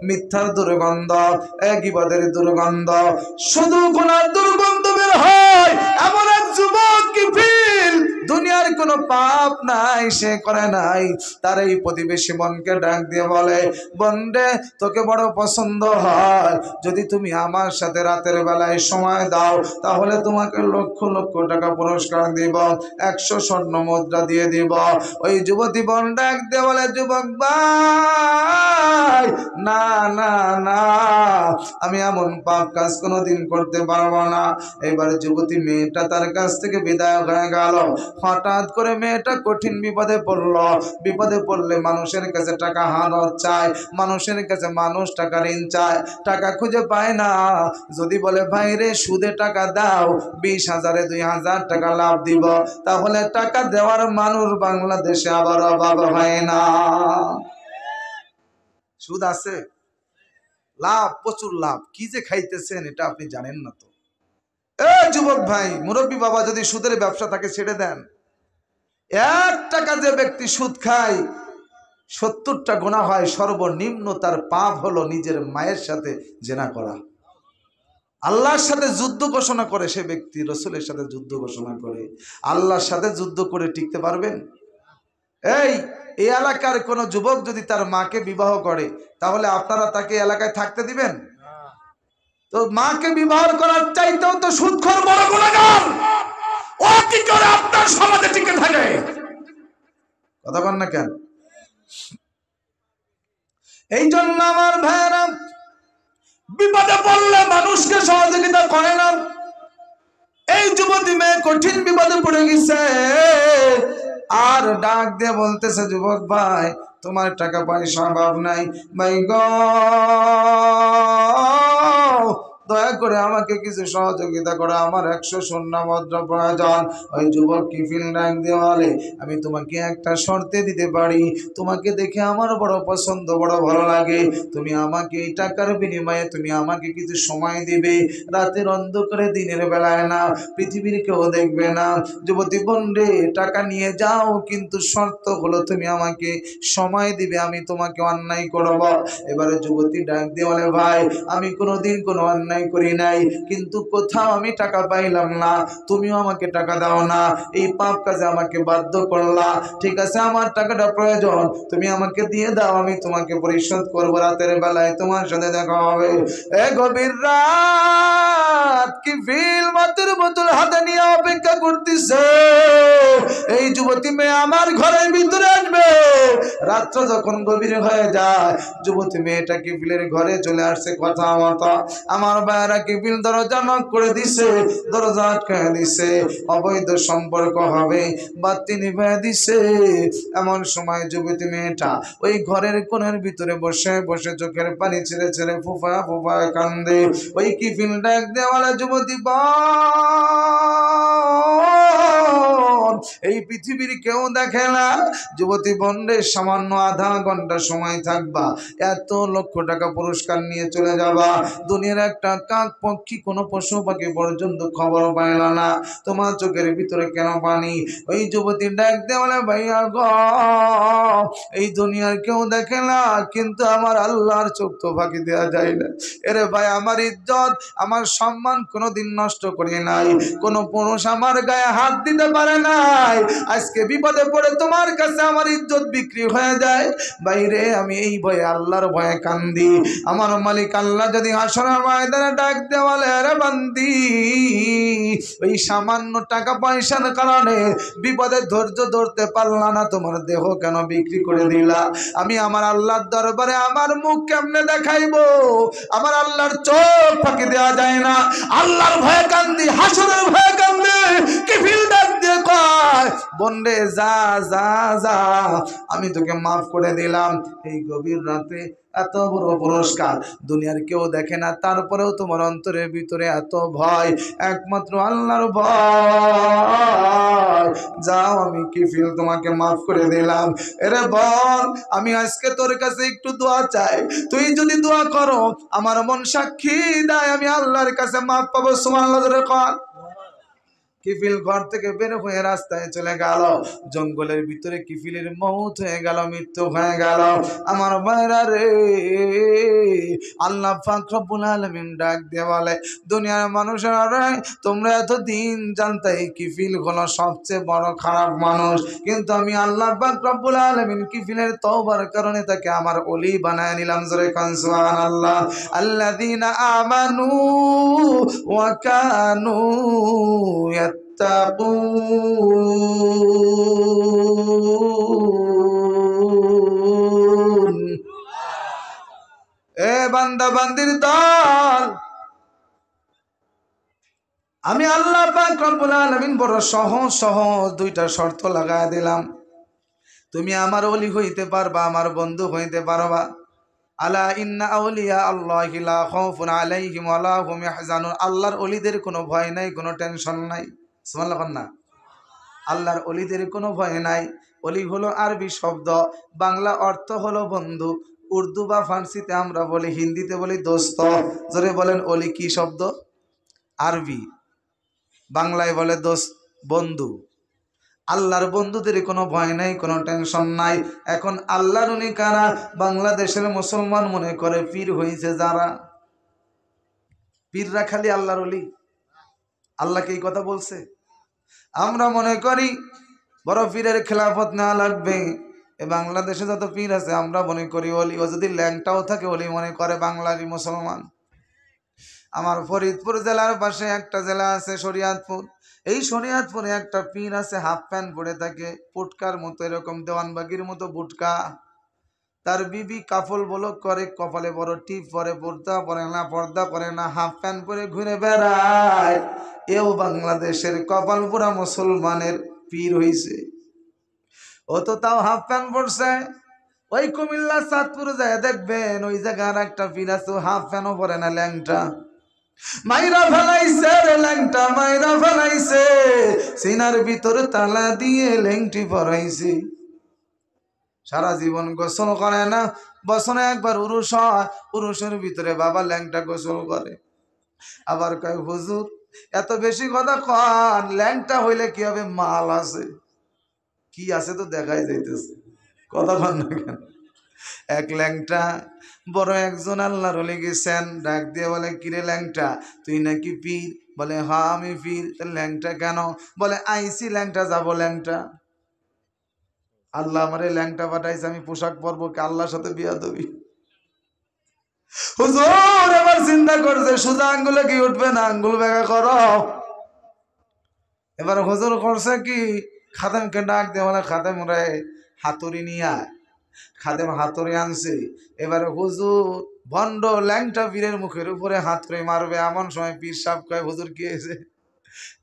মিথ্যার দুর্গন্ধ, গীবতের দুর্গন্ধ, শুধু গুনার দুর্গন্ধ বের হয়। এমন এক যুবক কি ফিল দুনিয়ার কোনো পাপ নাই, সে করে নাই। তার এই প্রতিবেশী বোনকে ডাক দিয়ে বলে, বোনরে তোকে বড় পছন্দ হয়, যদি তুমি আমার সাথে রাতের বেলায় সময় দাও, তাহলে তোমাকে লক্ষ লক্ষ টাকা পুরস্কার দিব, 100 স্বর্ণ মুদ্রা দিয়ে দিব। ওই যুবতী বোন ডাক দিয়ে বলে, যুবক ভাই না না না, আমি এমন পাপ কাজ কোনোদিন করতে পারবো না। এবার যুবতী মেয়েটা তার কাছ থেকে বিদায় হয়ে গেল। হঠাৎ করে করে মেয়েটা কঠিন বিপদে পড়লো। বিপদে পড়লে মানুষের কাছে টাকা হানত চায়, মানুষের কাছে মানুষ টাকা ঋণ চায়, টাকা খুঁজে পায় না। যদি বলে ভাই রে সুদে টাকা দাও, 20,000-এ 2,000 টাকা লাভ দিব, তাহলে টাকা দেওয়ার মানুষ বাংলাদেশে আবার অভাব হয় না। সুদ আছে, লাভ, প্রচুর লাভ। কি যে খাইতেছেন এটা আপনি জানেন না তো। যুবক ভাই, মুরব্বী বাবা, যদি সুদের ব্যবসা থাকে ছেড়ে দেন। 1 টাকা যে ব্যক্তি সুদ খায় 70টা গুনাহ হয়। সর্বনিম্ন তার পাপ হলো নিজের মায়ের সাথে জিনা করা। আল্লাহর সাথে যুদ্ধ ঘোষণা করে সে ব্যক্তি, রসুলের সাথে যুদ্ধ ঘোষণা করে। আল্লাহর সাথে যুদ্ধ করে টিকতে পারবেন? এই এলাকার কোন যুবক যদি তার মাকে বিবাহ করে, তাহলে আপনারা তাকে এলাকায় থাকতে দিবেন? তো মাকে বিবাহ করার চাইতেও তো সুদখোর বড় গুনাহগার। ও কি করে আপনার সমাজে টিকে থাকে? কথা বল না কেন? এই জন্য আমার ভাইরা, বিপদে পড়লে মানুষকে সহযোগিতা করে না। এই যুবতী মেয়ে কঠিন বিপদে পড়ে গেছে, আর ডাক দিয়ে বলতেছে, যুবক ভাই তোমার টাকা পয়সা অভাব নাই, ভাই গো দয়া করে আমাকে কিছু সহযোগিতা করো, আমার 100 স্বর্ণ মুদ্রা প্রয়োজন। ওই যুবক কিফিল ডাক দিয়ে বলে, আমি তোমাকে একটা শর্তে দিতে পারি, তোমাকে দেখে আমার বড় পছন্দ, বড় ভালো লাগে, তুমি আমাকে এই টাকার বিনিময়ে তুমি আমাকে কিছু সময় দিবে, রাতের অন্ধকারে দিনের বেলায় না, পৃথিবীর কেউ দেখবে না। যুবতী বোন রে, টাকা নিয়ে যাও, কিন্তু শর্ত হলো তুমি আমাকে সময় দিবে, আমি তোমাকে অন্যায় করব। এবারে যুবতী ডাক দিয়ে বলে, ভাই আমি কোনোদিন কোনো অন্যায় করি নাই, কিন্তু কোথাও আমি টাকা পাইলাম না, তুমিও আমাকে টাকা দাও না, এই পাপ কাজে আমাকে বাধ্য করলা। ঠিক আছে, আমার টাকাটা প্রয়োজন, তুমি আমাকে দিয়ে দাও, আমি তোমাকে পরিশোধ করবো, রাতের বেলায় তোমার সাথে দেখা হবে। গভীর রাত, কি ফিল মাত্র বোতল হাতে নিয়ে অপেক্ষা করতেছে এই যুবতী মেয়ে আমার ঘরের ভিতরে আসবে। রাত্র যখন গভীর হয়ে যায়, যুবতী মেয়েটা কিফিলের ঘরে চলে আসছে কথা মতো। আমার ভাইরা কিফিল দরজা নক করে দিছে, দরজা আটকায় দিছে, অবৈধ সম্পর্ক হবে, বাতি নিভে দিছে। এমন সময় যুবতী মেয়েটা ওই ঘরের কোণের ভিতরে বসে বসে চোখের পানি ছেড়ে ছেড়ে ফুফা ফুফা কান্দে। ওই কিফিল ডাক দেওয়ালা, যুবতী এই পৃথিবীর কেউ দেখে না, যুবতী বন্ডে সামান্য আধা ঘন্টা সময় থাকবা, এত লক্ষ টাকা পুরস্কার নিয়ে চলে যাবা, দুনিয়ার একটা কাক পক্ষী কোনো পশু পাখি পর্যন্ত খবর পাইল না, তোমার চোখের ভিতরে কেন পানি? ওই যুবতী ডাক দেওয়ালে, ভাইয়া গো এই দুনিয়ার কেউ দেখে না, কিন্তু আমার আল্লাহর চোখ তো ফাঁকি দেওয়া যায় না। এরে ভাই, আমার ইজ্জত আমার সম্মান কোনোদিন নষ্ট করি নাই, কোন পুরুষ আমার গায়ে হাত দিতে পারে নাই, আজকে বিপদে পড়ে তোমার কাছে আমার ইজ্জত বিক্রি হয়ে যায়। বাইরে আমি এই ভয়ে, আল্লাহর ভয়ে কান্দি। আমার মালিক আল্লাহ যদি হাসরের ময়দানে ডাক দেওয়ালে, রে বান্দি ওই সামান্য টাকা পয়সার কারণে বিপদে ধৈর্য ধরতে পারলা না, তোমার দেহ কেন বিক্রি করে দিলা? আমি আমার আল্লাহর দরবারে আমার মুখ কেমনে দেখাইবো? আমার আল্লাহর চোখ ফাঁকি দেওয়া যায় না। আল্লাহর ভয়ে কান্দি, হাসরের ভয়ে কান্দি। কিফিল ডাক দিয়ে কয়, বন্ডে যা যা যা, আমি তোকে মাফ করে দিলাম। এই গভীর রাতে এত বড় পুরস্কার দুনিয়ার কেউ দেখে না, তারপরেও তোমার অন্তরের ভিতরে এত ভয়, একমাত্র আল্লাহর ভয়। যাও, আমি কিফিল তোমাকে মাফ করে দিলাম। এরে বল, আমি আজকে তোর কাছে একটু দোয়া চাই, তুই যদি দোয়া করো, আমার মন সাক্ষী দেয় আমি আল্লাহর কাছে মাফ পাবো। সুবহানাল্লাহ জোরে কর। কিফিল ঘর থেকে বের হয়ে রাস্তায় চলে গেল, জঙ্গলের ভিতরে কিফিলের মৌত হয়ে গেল, মৃত্যু হয়ে গেল। আমার ভাইরা রে, আল্লাহ পাক রব্বুল আলামিন ডাক দিয়ে বলে, দুনিয়ার মানুষেরা রে, তোমরা এতদিন জানতে এই কিফিল হলো সবচেয়ে বড় খারাপ মানুষ, কিন্তু আমি আল্লাহ পাক রব্বুল আলামিন কিফিলের তওবার কারণে তাকে আমার ওলি বানায় নিলাম। জোরে কান সুবহানাল্লাহ। আল্লাযীনা আমানু ওয়া কানু ইয়াত্তাকুন। এ বান্দা বান্দির দল, আমি আল্লাহ পাক রব্বুল আলামিন বড় সহজ সহজ দুইটা শর্ত লাগায় দিলাম। তুমি আমার ওলি হইতে পারবা, আমার বন্ধু হইতে পারবা। আলা ইন্না আউলিয়া আল্লাহি লা খাউফুন আলাইহিম ওয়া লা হুম ইয়াহজানুন। আল্লাহর ওলিদের কোনো ভয় নাই, কোনো টেনশন নাই। সুবহানাল্লাহ না? আল্লাহর ওলিদের কোনো ভয় নাই। ওলি হলো আরবি শব্দ, বাংলা অর্থ হলো বন্ধু। উর্দু বা ফার্সিতে আমরা বলি, হিন্দিতে বলি দোস্ত। জোরে বলেন ওলি কি শব্দ? আরবি, বাংলায় বলে দোস্ত, বন্ধু। আল্লাহর বন্ধুদের কোনো ভয় নাই, কোনো টেনশন নাই। এখন আল্লাহর উনি কারা? বাংলাদেশের মুসলমান মনে করে পীর হয়েছে যারা, পীররা খালি আল্লাহর ওলি। আল্লাহকে এই কথা বলছে? আমরা মনে করি বড় পীরের খেলাফত নেওয়া লাগবে। এ বাংলাদেশে যত পীর আছে আমরা মনে করি ওলি। ও যদি ল্যাংটাও থাকে ওলি মনে করে বাংলারই মুসলমান। আমার ফরিদপুর জেলার পাশে একটা জেলা আছে শরিয়াতপুর। এই শরিয়াতপুরে একটা পীর আছে, হাফ প্যান্ট পরে থাকে, পুটকার মতো, এরকম দেওয়ানবাগির মতো বুটকা। তার বিবি কাফল বলক করে, কপালে বড় টিপ পরে, পর্দা পরে না, পর্দা পরে না, হাফ প্যান্ট পরে ঘুরে বেড়ায়। এও বাংলাদেশের কপাল পুরা মুসলমানের পীর হইছে। ও তো তাও হাফ প্যান্ট পরছে। ওই কুমিল্লা চাঁদপুর যায় দেখবেন, ওই জায়গার একটা পীর আছে, হাফ প্যান্টও পরে না, ল্যাংটা। মাইরা ফেলাইছে রে ল্যাংটা, মাইরা ফেলাইছে, সিনার ভিতর তালা দিয়ে ল্যাংটি পরাইছে। সারা জীবন গোসল করে না, বছরে একবার উরুষ হয়, উরুষের ভিতরে বাবা ল্যাংটা গোসল করে। আবার কয় হুজুর এত বেশি কথা কন, ল্যাংটা হইলে কি হবে? মাল আছে। কি আছে তো দেখাই যাইতেছে, কথা কন না কেন? এক ল্যাংটা বড় একজন আল্লাহর ওলি গেছেন, ডাক দিয়ে বলে, কিরে ল্যাংটা তুই নাকি পীর? বলে হ্যাঁ আমি পীর। ল্যাংটা কেন? বলে আইসি ল্যাংটা যাব ল্যাংটা। আল্লাহ আমার এই ল্যাংটা পাঠাইছে, আমি পোশাক পরবো, কি আল্লাহর সাথে বিয়া দেবি? হুজুর এবার চিন্তা করছে, সোজা আঙ্গুলে কি উঠবে না, আঙ্গুল বেগা করো। এবার হুজুর করছে কি, খাদেমকে ডাক দিয়ে বলে, খাদেম রে হাতুড়ি নিয়া। খাদেম হাতুড়ি আনছে। এবারে হুজুর ভণ্ড ল্যাংটা পীরের মুখের উপরে হাতুড়ি মারবে, এমন সময় পীর সাহেব কয়, হুজুর কি হয়েছে?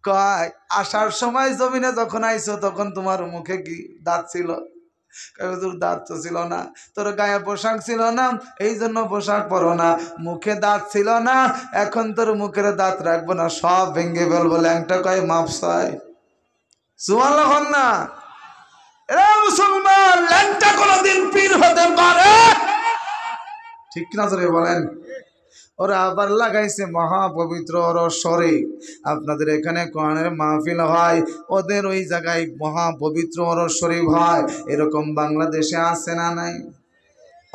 কয় আসার সময় জমিনে যখন আইছো তখন তোমার মুখে কি দাঁত ছিল? কয় হুজুর দাঁত তো ছিল না। তোর গায়ে পোশাক ছিল না, এই জন্য পোশাক পরো না। মুখে দাঁত ছিল না, এখন তোর মুখের দাঁত রাখবো না, সব ভেঙে ফেলবো। ল্যাংটা কয় মাপ চাই। সুবহানাল্লাহ না? এরা মুসলমান, ল্যাংটা কোনদিন পীর হতে পারে? ঠিক কিনা জোরে বলেন? ওরা আবার লাগাইছে মহাপবিত্র রসরে। আপনাদের এখানে কোরআনের মাহফিল হয়, ওদের ওই জায়গায় মহাপবিত্র রসরি হয়। এরকম বাংলাদেশে আছে না নাই?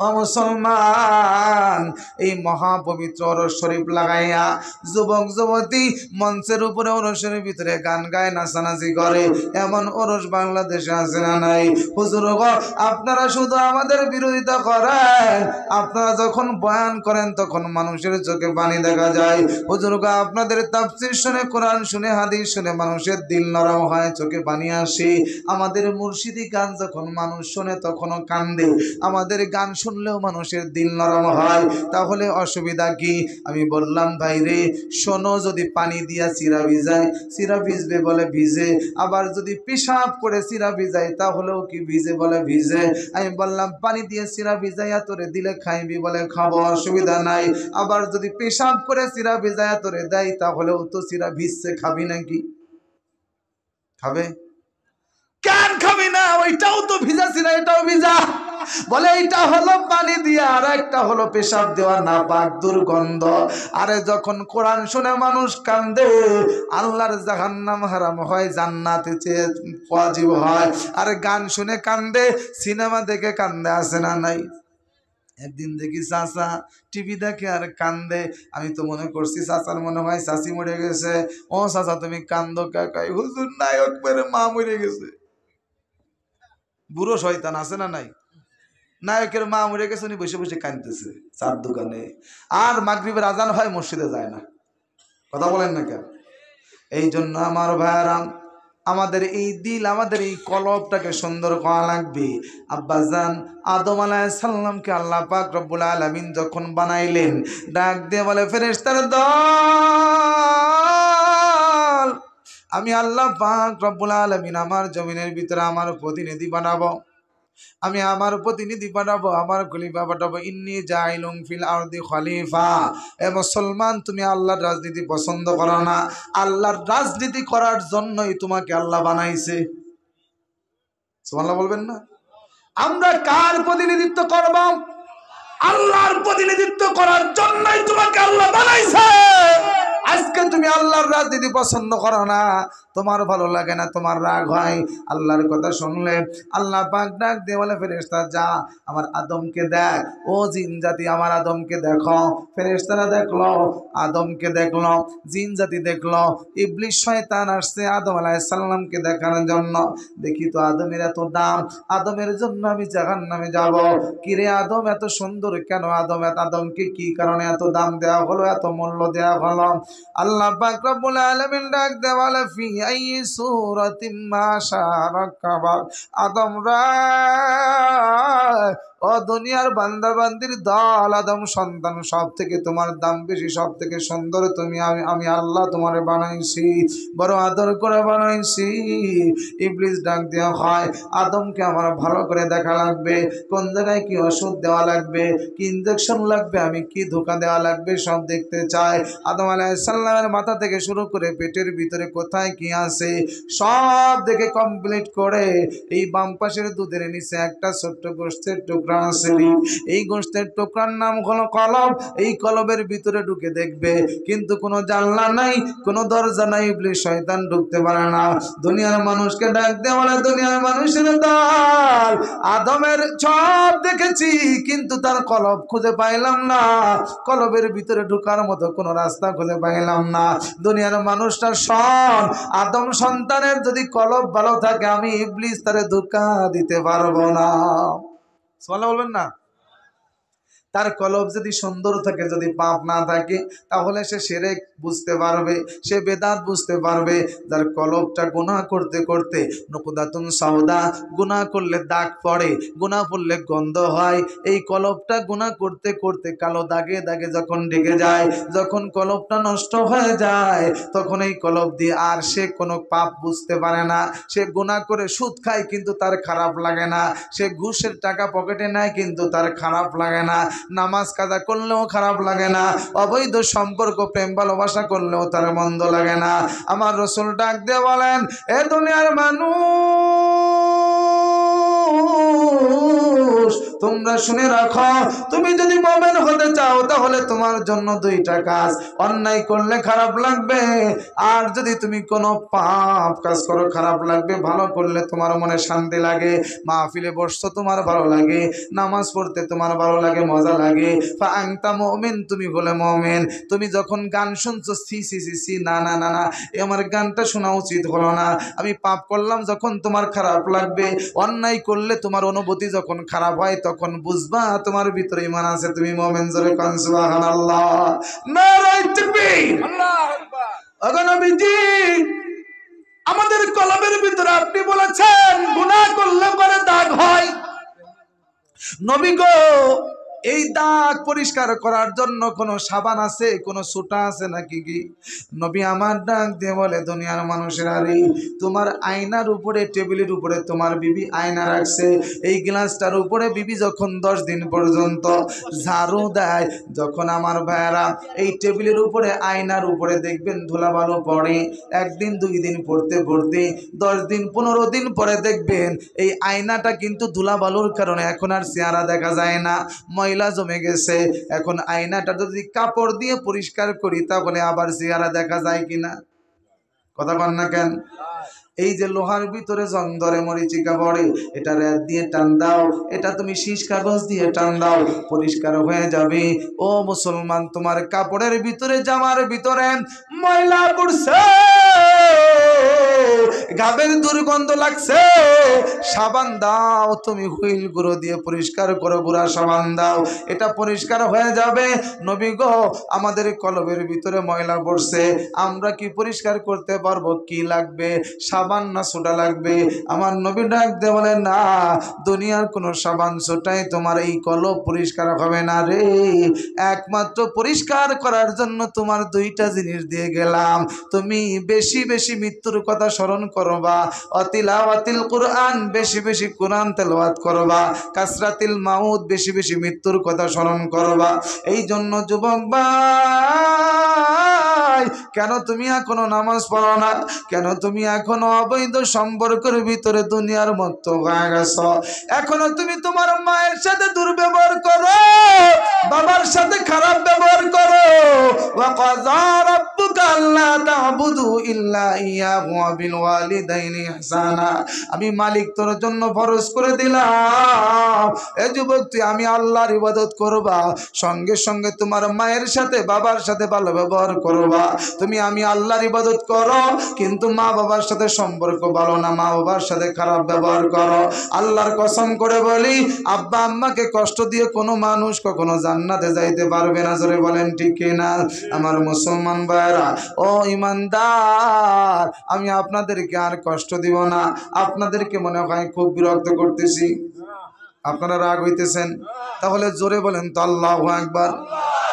ও মুসলমান, এই মহাপবিত্র ওরস শরীফ লাগাইয়া যুবক যুবতী মঞ্চের উপরে ওরসের ভিতরে গান গায়, নাচানাচি করে, এমন ওরস বাংলাদেশে আছে না নাই? হুজুর গো আপনারা শুধু আমাদের বিরোধিতা করেন, আপনারা যখন বয়ান করেন তখন মানুষের চোখে পানি দেখা যায়। হুজুর গো আপনাদের তাফসীর শুনে, কোরআন শুনে, হাদিস শুনে মানুষের দিল নরম হয়, চোখে পানি আসে। আমাদের মুর্শিদি গান যখন মানুষ শুনে তখনও কান্দে। আমাদের গান শুনলেও মানুষের দিল নরম হয়, তাহলে অসুবিধা কি? আমি বললাম ভাই রে শোনো, যদি পানি দিয়া চিরা ভিজায়, চিরা ভিজবে বলে ভিজে। আবার যদি পেশাব করে চিরা ভিজায় তাহলেও কি ভিজে? বলে ভিজে। আমি বললাম পানি দিয়ে চিরা ভিজাইয়া তোরে দিলে খাইবি? বলে খাবো, অসুবিধা নাই। আবার যদি পেশাব করে চিরা ভিজাইয়া তোরে দেয় তাহলেও তো চিরা ভিজছে, খাবি নাকি? খাবে? কেন খাবি না? ওইটাও তো ভিজা ছিল, এটাও ভিজা। বলে এইটা হলো পানি দিয়া, আর একটা হলো পেশাব দেওয়া, না পাক দুর্গন্ধ। আরে যখন কোরআন শুনে মানুষ কান্দে, আল্লাহর জাহান্নাম হারাম হয়, জান্নাতে চেয়ে ওয়াজিব হয়। আর গান শুনে কান্দে, সিনেমা দেখে কান্দে, আছে না নাই? একদিন দেখি চাচা টিভি দেখে আর কান্দে। আমি তো মনে করছি চাচার মনে হয় চাচি মরে গেছে। ও চাচা তুমি কান্দো কাকাই? হুজুর নায়ক মেরে মা মরে গেছে। বুড়ো শয়তান, আছে না নাই? নায়কের মা মরে গেছে, উনি বসে বসে কাঁদতেছে চার দোকানে। আর মাগরিবের আজান হয়, মসজিদে যায় না। কথা বলেন না কেন? এই জন্য আমার ভাইয়ারাম, আমাদের এই দিল, আমাদের এই কলবটাকে সুন্দর করা লাগবে। আব্বাজান আদম আলাইহিস সালামকে আল্লাহ পাক রব্বুল আলামিন যখন বানাইলেন, ডাক দিয়ে বলে ফেরেশতার দল, আমি আল্লাহ পাক রব্বুল আলামিন আমার জমিনের ভিতরে আমার প্রতিনিধি বানাবো, আমি আমার প্রতিনিধি পাঠাবো, আমার খলিফা পাঠাবো। ইন্নী জাইলুম ফিল আরদি খলিফা। এ মুসলমান, তুমি আল্লাহর রাজনীতি পছন্দ করো না, আল্লাহর রাজনীতি করার জন্যই তোমাকে আল্লাহ বানাইছে। সুবহানাল্লাহ বলবেন না? আমরা কার প্রতিনিধিত্ব করব? আল্লাহর প্রতিনিধিত্ব করার জন্যই তোমাকে আল্লাহ বানাইছে। আজকে তুমি আল্লাহর রাজনীতি পছন্দ করো না, তোমার ভালো লাগে না, তোমার রাগ হয়, আল্লাহর কথা শুনলে আল্লাহ পাক ডাক দিয়ে বলে, ফেরেশতা যা আমার আদমকে দেখ। ও জিন জাতি, আমার আদমকে দেখো। ফেরেশতারা দেখলো, আদমকে দেখলো, জিন জাতি দেখলো। ইবলিস শয়তান আসছে আদম আলাইহিস সালামকে দেখানোর জন্য। দেখি তো আদমের এত দাম, আদমের জন্য আমি জাহান্নামে যাব। কিরে আদম এত সুন্দর কেন? আদমকে কি কারণে এত দাম দেওয়া হলো, এত মূল্য দেওয়া হলো? আল্লাহ পাক রব্বুল আলামিন ডাক দেয়া বলে, ফি আইয়ি সূরাতিম মা শারাকাবা। আদম রা, ও দুনিয়ার বান্দা বান্দির দল, আদম সন্তান, সব থেকে তোমার দাম বেশি, সব থেকে সুন্দর তুমি। আমি আল্লাহ তোমারে বানাইছি, বড় আদর করে বানাইছি। ইবলিস ডাক দেওয়া হয়, আদমকে আমার ভালো করে দেখা লাগবে, কোন জায়গায় কি ওষুধ দেওয়া লাগবে, কি ইনজেকশন লাগবে, আমি কি ধোকা দেওয়া লাগবে, সব দেখতে চাই। আদম আলাইহিস সালামের মাথা থেকে শুরু করে পেটের ভিতরে কোথায় কি আছে সব দেখে কমপ্লিট করে এই বাম পাশের দুধের নিচে একটা ছোট্ট গোশতের টুকরা আছে। এই গোশতের টুকরার নাম হলো কলব। এই কলবের ভিতরে ঢুকে দেখবে, কিন্তু কোনো জানলা নাই, কোনো দরজা নাই, ইবলিস শয়তান ঢুকতে পারে না। দুনিয়ার মানুষকে ডাক দেওয়া বলে, দুনিয়ার মানুষের দল, আদমের সব দেখেছি কিন্তু তার কলব খুঁজে পাইলাম না, কলবের ভিতরে ঢোকার মতো কোনো রাস্তা খুঁজে পাইলাম না। দুনিয়ার মানুষটা শোন, আদম সন্তানের যদি কলব ভালো থাকে, আমি ইবলিস তারে ধোঁকা দিতে পারবো না। সুবহানাল্লাহ বলবেন না? তার কলব যদি সুন্দর থাকে, যদি পাপ না থাকে, তাহলে সে শিরক বুঝতে পারবে, সে বেদাত বুঝতে পারবে। যার কলবটা গুনাহ করতে করতে নুকদাতুন সাউদা, গুনাহ করলে দাগ পড়ে, গুনাহ পড়লে গন্ধ হয়, এই কলবটা গুনাহ করতে করতে কালো দাগে দাগে যখন ঢেকে যায়, যখন কলবটা নষ্ট হয়ে যায়, তখন এই কলব দিয়ে আর সে কোনো পাপ বুঝতে পারে না। সে গুনাহ করে সুদ খায় কিন্তু তার খারাপ লাগে না, সে ঘুষের টাকা পকেটে নেয় কিন্তু তার খারাপ লাগে না, নামাজ কাজা করলেও খারাপ লাগে না, অবৈধ সম্পর্ক প্রেম ভালোবাসা করলেও তার মন্দ লাগে না। আমার রাসূল ডাক দিয়ে বলেন, এ দুনিয়ার মানুষ, তোমরা শুনে রাখো, তুমি যদি মুমিন হতে চাও তাহলে তোমার জন্য দুইটা কাজ। অন্যায় করলে খারাপ লাগবে, আর যদি তুমি কোনো পাপ কাজ করো খারাপ লাগবে। ভালো করলে তোমার মনে শান্তি লাগে, মাহফিলে বসছো তোমার ভালো লাগে, নামাজ পড়তে তোমার ভালো লাগে, মজা লাগে। ফা আনতা মুমিন, তুমি হলে মুমিন। তুমি যখন গান শুনছো, সি সি সি সি, না না না না, আমার গানটা শোনা উচিত হলো না। আমি পাপ করলাম যখন তোমার খারাপ লাগবে, অন্যায় করলে তোমার অনুভূতি যখন খারাপ হয়, তখন বুঝবা তোমার ভিতরে ঈমান আছে, তুমি মুমিন। জোরে কোন সুবহানাল্লাহ, নারায়ে তাকবীর, আল্লাহু আকবার। ওগো নবীজি, আমাদের কলবের ভিতরে আপনি বলেছেন গুনাহ করলে পরে দাগ হয়। নবী গো, এই দাগ পরিষ্কার করার জন্য কোনো সাবান আছে, কোনো সোটা আছে নাকি? কি নবী আমার ডাক দিয়ে বলে, দুনিয়ার মানুষেরা রে, তোমার আয়নার উপরে, টেবিলের উপরে তোমার বিবি আয়না রাখছে, এই গ্লাসটার উপরে বিবি যখন 10 দিন পর্যন্ত ঝাড়ু দেয়, যখন আমার ভাইয়েরা এই টেবিলের উপরে আয়নার উপরে দেখবেন ধুলাবালু পড়ে, একদিন 2 দিন পড়তে পড়তে 10 দিন 15 দিন পরে দেখবেন এই আয়নাটা কিন্তু ধুলাবালুর কারণে এখন আর চেহারা দেখা যায় না, ময়লা জমে গেছে। এখন আয়নাটা যদি কাপড় দিয়ে পরিষ্কার করি তাহলে আবার চেহারা দেখা যায় কিনা? কথা বল না কেন? এই যে লোহার ভিতরে জং ধরে, মরিচিকা পড়ে, এটা রেত দিয়ে টান দাও, এটা তুমি শীষ কাগজ দিয়ে টান দাও, পরিষ্কার হয়ে যাবে। ও মুসলমান, তোমার কাপড়ের ভিতরে, জামার ভিতরে ময়লা পড়ছে, গাবের দুর্গন্ধ লাগছে, সাবান দাও, তুমি হুইল গুঁড়ো দিয়ে পরিষ্কার করো, গুঁড়া সাবান দাও, এটা পরিষ্কার হয়ে যাবে। নবী গো, আমাদের কলবের ভিতরে ময়লা পড়ছে, আমরা কি পরিষ্কার করতে পারবো? কি লাগবে, সাবান না সোডা লাগবে? আমার নবী ডাক দিয়ে বলে, না, দুনিয়ার কোনো সাবান সোটাই তোমার এই কলব পরিষ্কার হবে না রে। একমাত্র পরিষ্কার করার জন্য তোমার দুইটা জিনিস দিয়ে গেলাম। তুমি বেশি বেশি মৃত্যুর কথা স্মরণ করবা, অতিলাওয়াতিল কুরআন, বেশি বেশি কোরআন তেলাওয়াত করবা, কাসরাতিল মাউত, বেশি বেশি মৃত্যুর কথা স্মরণ করবা। এই জন্য যুবক ভাই, কেন তুমি এখনো নামাজ পড়ো না? কেন তুমি এখনো অবৈধ সম্পর্কের ভিতরে দুনিয়ার মতো হয়ে গেছ? এখনো তুমি তোমার মায়ের সাথে দুর্ব্যবহার করো, বাবার সাথে খারাপ ব্যবহার করো। ওয়া কাযা রাব্বুকা আল্লা তা'বুদু ইল্লা ইয়্যাহু ওয়া বিল ওয়ালিদাইনি ইহসানা। আমি মালিক তোর জন্য ফরজ করে দিলাম, এ যুবক, তুই আমি আল্লাহর ইবাদত করবা, সঙ্গে সঙ্গে তোমার মায়ের সাথে বাবার সাথে ভালো ব্যবহার করবা। তুমি আমি আল্লাহর ইবাদত করো, কিন্তু মা বাবার সাথে সম্পর্ক ভালো না, মা বাবার সাথে খারাপ ব্যবহার করো। আল্লাহর কসম করে বলি, আব্বা আম্মাকে কষ্ট দিয়ে কোনো মানুষ কখনো জান্নাতে যাইতে পারবে না। জোরে বলেন ঠিক কিনা? আমার মুসলমান ভাইরা, ও ইমানদার, আমি আপনাদেরকে আর কষ্ট দিব না। আপনাদেরকে মনে হয় খুব বিরক্ত করতেছি, আপনারা রাগ হইতেছেন, তাহলে জোরে বলেন তো আল্লাহু আকবার।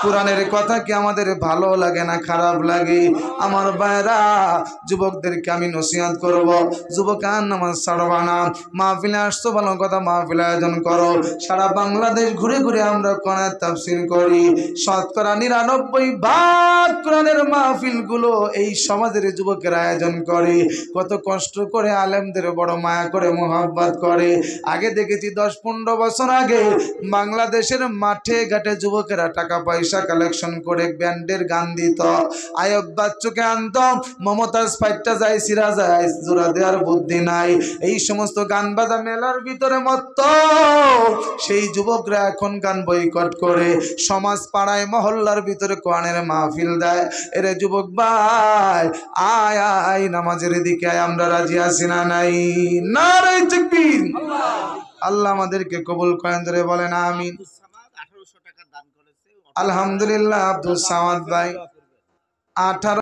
কোরআনের কথা কি আমাদের ভালো লাগে না খারাপ লাগে? আমার ভাইরা, যুবকদেরকে আমি নসিহত করব, যুবক আর নামাজ ছাড়বা না। মাহফিলে আসছো ভালো কথা, মাহফিল আয়োজন করো। সারা বাংলাদেশ ঘুরে ঘুরে আমরা কোরআনের তাফসীর করি। শতকরা 99% কোরআনের মাহফিলগুলো এই সমাজের যুবকের আয়োজন করে। কত কষ্ট করে আলেমদের বড় মায়া করে, মোহাব্বত করে। আগে দেখেছি 10-15 বছর আগে বাংলাদেশের মাঠে ঘাটে যুবকেরা টাকা পয়সা কালেকশন করে ব্যান্ডের গান দিত, আয়ব বাচ্চুকে আনত, মমতাজ ফাইটটা যায়, সিরা যায়, জোড়া দেওয়ার বুদ্ধি নাই, এই সমস্ত গান বাজা মেলার ভিতরে মত্ত। সেই যুবকরা এখন গান বয়কট করে সমাজ পাড়ায় মহল্লার ভিতরে কোরআনের মাহফিল দেয়। এরে যুবক ভাই, আয় আয় নামাজের দিকে আয়, আমরা রাজি আছি না নাই? নারে তাকবীর! আল্লাহ আমাদেরকে কবুল করেন, ধরে বলেন আমিন। আলহামদুলিল্লাহ, আব্দুল সামাদ ভাই 18